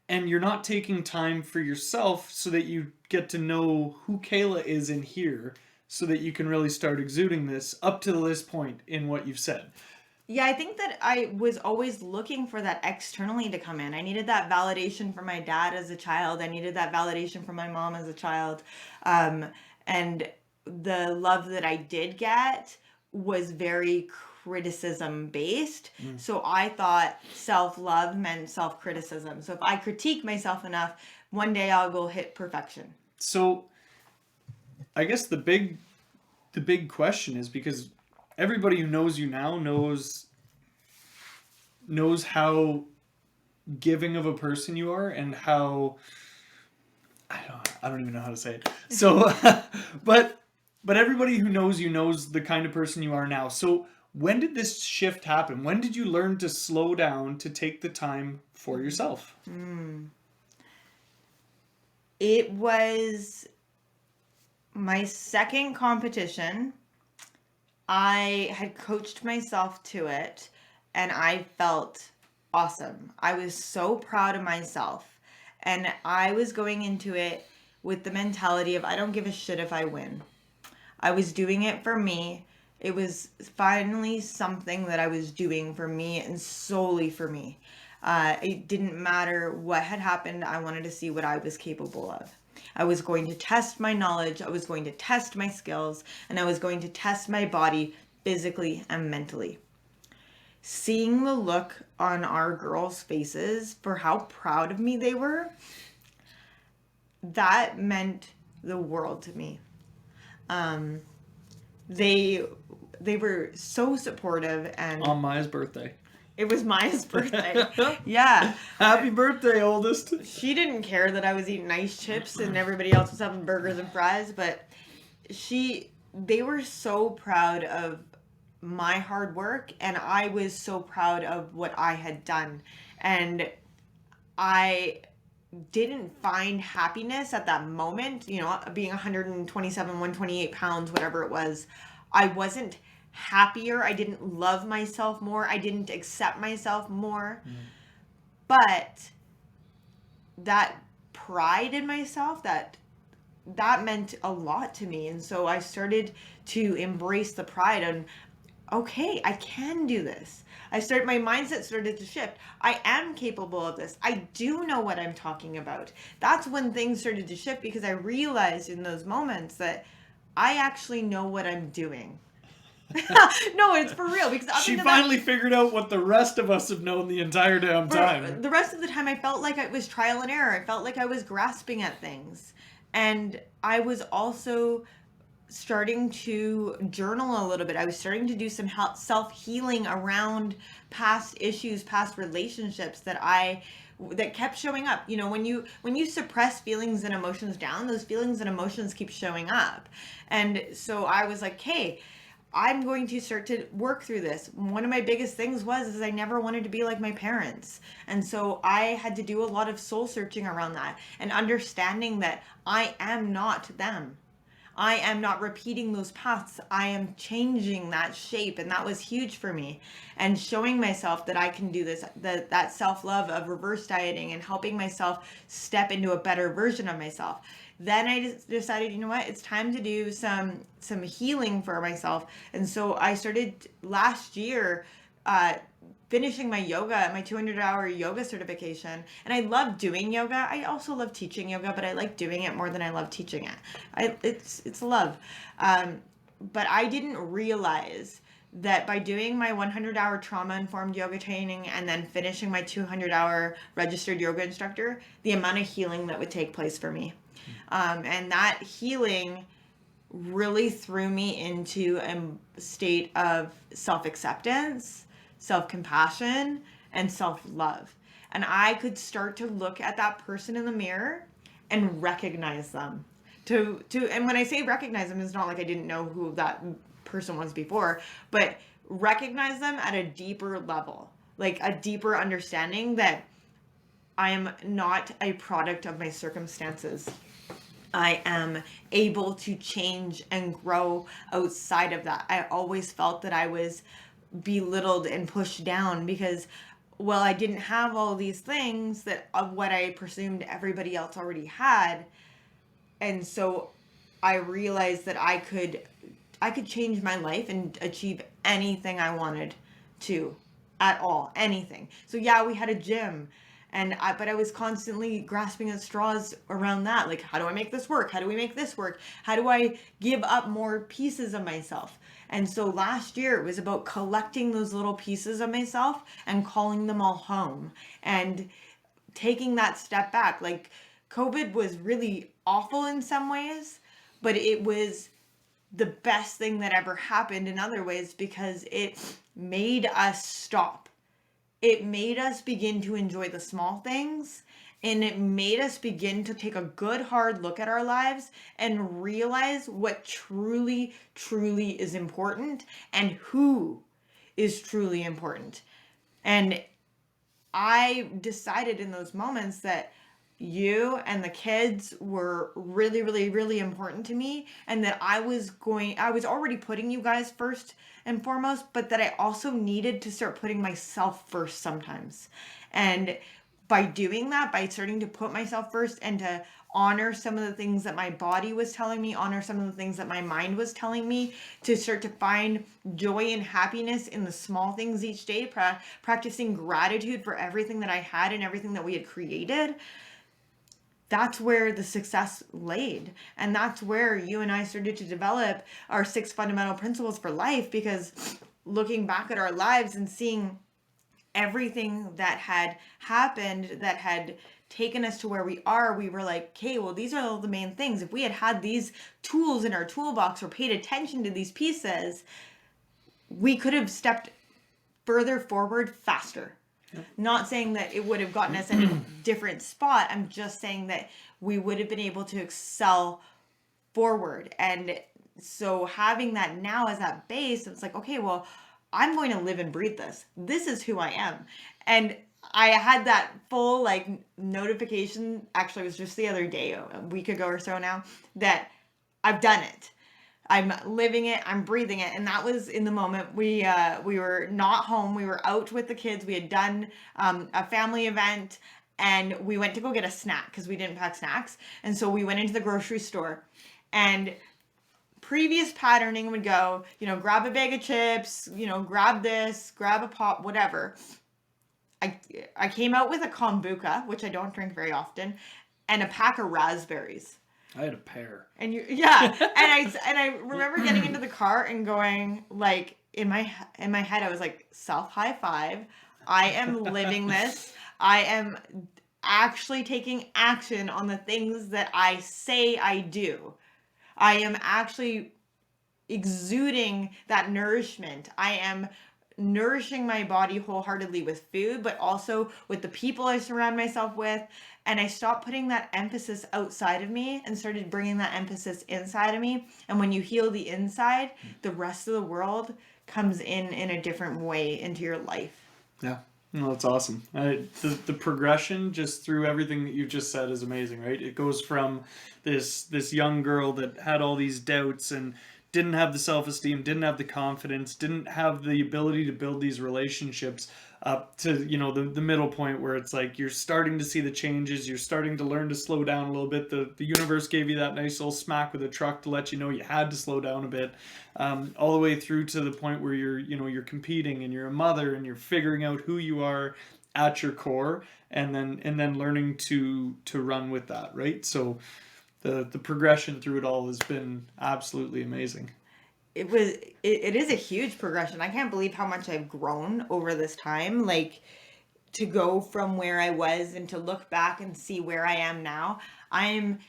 and you're not taking time for yourself so that you get to know who Kaila is in here, so that you can really start exuding this up to this point in what you've said. Yeah, I think that I was always looking for that externally to come in. I needed that validation from my dad as a child. I needed that validation from my mom as a child. And the love that I did get was very criticism based. So I thought self-love meant self-criticism. So if I critique myself enough, one day I'll go hit perfection. So I guess the big question is, because everybody who knows you now knows how giving of a person you are, and how I don't even know how to say it. So but everybody who knows you knows the kind of person you are now. So when did this shift happen? When did you learn to slow down, to take the time for yourself? It was my second competition. I had coached myself to it, and I felt awesome. I was so proud of myself, and I was going into it with the mentality of I don't give a shit if I win. I was doing it for me. It was finally something that I was doing for me and solely for me. It didn't matter what had happened. I wanted to see what I was capable of. I was going to test my knowledge, I was going to test my skills, and I was going to test my body physically and mentally. Seeing the look on our girls' faces for how proud of me they were, that meant the world to me. They were so supportive, and On Maya's birthday. it was Maya's birthday. Yeah. Happy birthday, oldest. She didn't care that I was eating ice chips and everybody else was having burgers and fries, but they were so proud of my hard work, and I was so proud of what I had done. And I didn't find happiness at that moment, being 127, 128 pounds, whatever it was. I wasn't happier. I didn't love myself more. I didn't accept myself more. But that pride in myself, that meant a lot to me. And so I started to embrace the pride and, okay, I can do this. My mindset started to shift. I am capable of this. I do know what I'm talking about. That's when things started to shift, because I realized in those moments that I actually know what I'm doing. No, it's for real, because up She until finally figured out what the rest of us have known the entire damn time. the rest of the time I felt like it was trial and error. I felt like I was grasping at things. And I was also starting to journal a little bit. I was starting to do some self-healing around past issues, past relationships that kept showing up. You know, when you suppress feelings and emotions down, those feelings and emotions keep showing up. And so I was like, hey, I'm going to start to work through this. One of my biggest things is I never wanted to be like my parents. And so I had to do a lot of soul searching around that and understanding that I am not them. I am not repeating those paths. I am changing that shape. And that was huge for me. And showing myself that I can do this, that self-love of reverse dieting and helping myself step into a better version of myself. Then I just decided, you know what, it's time to do some healing for myself. And so I started last year finishing my yoga, my 200-hour yoga certification. And I love doing yoga. I also love teaching yoga, but I like doing it more than I love teaching it. It's love. But I didn't realize that by doing my 100-hour trauma-informed yoga training and then finishing my 200-hour registered yoga instructor, the amount of healing that would take place for me. And that healing really threw me into a state of self-acceptance, self-compassion, and self-love. And I could start to look at that person in the mirror and recognize them. And when I say recognize them, it's not like I didn't know who that person was before, but recognize them at a deeper level, like a deeper understanding that I am not a product of my circumstances. I am able to change and grow outside of that. I always felt that I was belittled and pushed down because, well, I didn't have all these things that of what I presumed everybody else already had. And so I realized that I could change my life and achieve anything I wanted to at all, anything. So yeah, we had a gym. But I was constantly grasping at straws around that. Like, how do I make this work? How do we make this work? How do I give up more pieces of myself? And so last year it was about collecting those little pieces of myself and calling them all home and taking that step back. Like, COVID was really awful in some ways, but it was the best thing that ever happened in other ways because it made us stop. It made us begin to enjoy the small things, and it made us begin to take a good hard look at our lives and realize what truly, truly is important and who is truly important. And I decided in those moments that you and the kids were really, really, really important to me, and that I was already putting you guys first and foremost, but that I also needed to start putting myself first sometimes. And by doing that, by starting to put myself first and to honor some of the things that my body was telling me, honor some of the things that my mind was telling me, to start to find joy and happiness in the small things each day, practicing gratitude for everything that I had and everything that we had created. That's where the success laid. And that's where you and I started to develop our 6 fundamental principles for life, because looking back at our lives and seeing everything that had happened that had taken us to where we are, we were like, okay, well, these are all the main things. If we had had these tools in our toolbox or paid attention to these pieces, we could have stepped further forward faster. Yep. Not saying that it would have gotten us in a different spot. I'm just saying that we would have been able to excel forward. And so having that now as that base, it's like, okay, well, I'm going to live and breathe this. This is who I am. And I had that full notification. Actually, it was just the other day, a week ago or so now, that I've done it. I'm living it, I'm breathing it. And that was in the moment we were not home. We were out with the kids. We had done a family event, and we went to go get a snack because we didn't pack snacks. And so we went into the grocery store, and previous patterning would go, grab a bag of chips, grab this, grab a pop, whatever. I came out with a kombucha, which I don't drink very often, and a pack of raspberries. I had a pair. And I remember getting into the car and going, like, in my head I was like, self high five. I am living this. I am actually taking action on the things that I say I do. I am actually exuding that nourishment. I am nourishing my body wholeheartedly with food, but also with the people I surround myself with. And I stopped putting that emphasis outside of me and started bringing that emphasis inside of me. And when you heal the inside, the rest of the world comes in a different way into your life. Yeah. No, that's awesome. The progression just through everything that you've just said is amazing, right? It goes from this young girl that had all these doubts and didn't have the self-esteem, didn't have the confidence, didn't have the ability to build these relationships, up to, you know, the middle point where it's like you're starting to see the changes, you're starting to learn to slow down a little bit. The universe gave you that nice little smack with a truck to let you know you had to slow down a bit, all the way through to the point where you're competing and you're a mother and you're figuring out who you are at your core, and then learning to run with that, right? So the progression through it all has been absolutely amazing. It is a huge progression. I can't believe how much I've grown over this time. Like, to go from where I was and to look back and see where I am now. I'm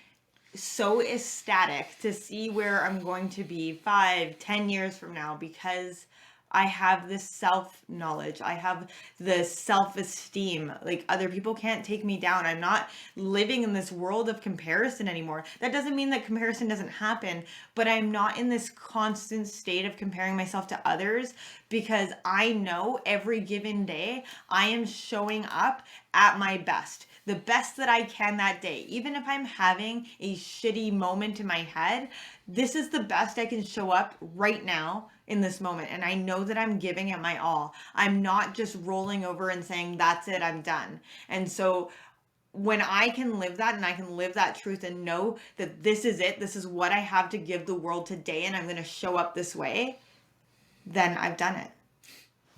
so ecstatic to see where I'm going to be 5, 10 years from now, because I have this self knowledge. I have the self-esteem. Like, other people can't take me down. I'm not living in this world of comparison anymore. That doesn't mean that comparison doesn't happen, but I'm not in this constant state of comparing myself to others, because I know every given day I am showing up at my best. The best that I can that day. Even if I'm having a shitty moment in my head, this is the best I can show up right now in this moment. And I know that I'm giving it my all. I'm not just rolling over and saying, that's it, I'm done. And so when I can live that, and I can live that truth and know that this is it, this is what I have to give the world today, and I'm going to show up this way, then I've done it.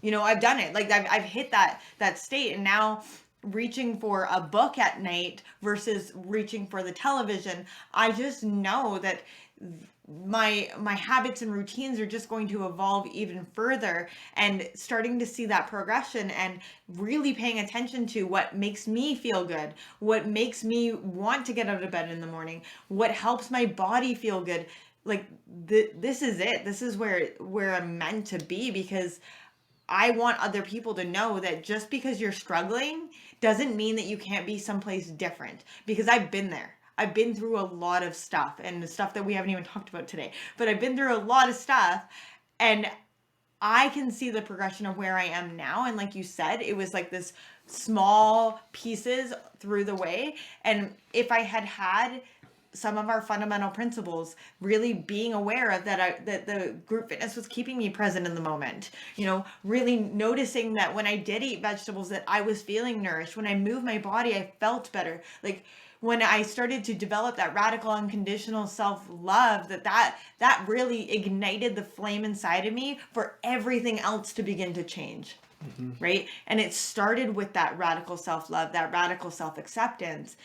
You know, I've done it. Like, I've hit that state. And now, reaching for a book at night versus reaching for the television, I just know that my habits and routines are just going to evolve even further, and starting to see that progression and really paying attention to what makes me feel good, what makes me want to get out of bed in the morning, what helps my body feel good. Like, this is it. This is where I'm meant to be, because I want other people to know that just because you're struggling doesn't mean that you can't be someplace different. Because I've been there. I've been through a lot of stuff, and the stuff that we haven't even talked about today. But I've been through a lot of stuff, and I can see the progression of where I am now. And like you said, it was like this small pieces through the way. And if I had some of our fundamental principles, really being aware of that the group fitness was keeping me present in the moment, you know, really noticing that when I did eat vegetables, that I was feeling nourished. When I moved my body, I felt better. Like, when I started to develop that radical unconditional self-love, that really ignited the flame inside of me for everything else to begin to change. Right? And it started with that radical self-love, that radical self-acceptance.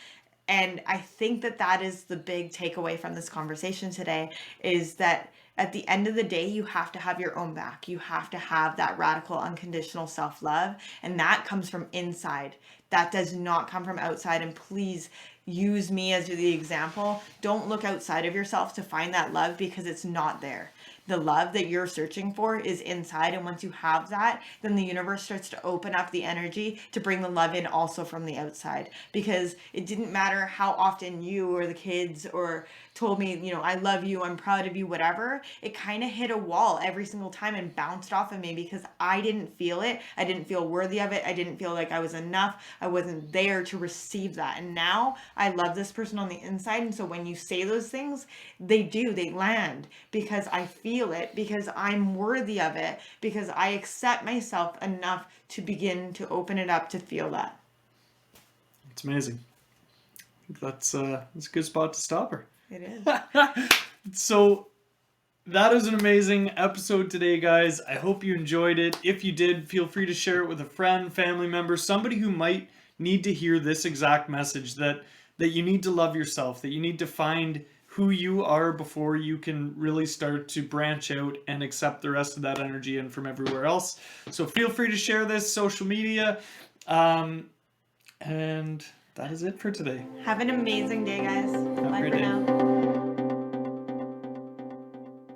And I think that is the big takeaway from this conversation today, is that at the end of the day, you have to have your own back. You have to have that radical, unconditional self-love. And that comes from inside. That does not come from outside. And please use me as the example. Don't look outside of yourself to find that love, because it's not there. The love that you're searching for is inside. And once you have that, then the universe starts to open up the energy to bring the love in also from the outside. Because it didn't matter how often you or the kids or told me, you know, I love you, I'm proud of you, whatever, it kind of hit a wall every single time and bounced off of me, because I didn't feel it. I didn't feel worthy of it. I didn't feel like I was enough. I wasn't there to receive that. And now I love this person on the inside. And so when you say those things, they land, because I feel it, because I'm worthy of it, because I accept myself enough to begin to open it up to feel that. It's amazing. That's a good spot to stop her. It is. So that is an amazing episode today, guys. I hope you enjoyed it. If you did, feel free to share it with a friend, family member, somebody who might need to hear this exact message, that you need to love yourself, that you need to find who you are before you can really start to branch out and accept the rest of that energy in from everywhere else. So feel free to share this social media. And that is it for today. Have an amazing day, guys. Have a Bye great for day. now.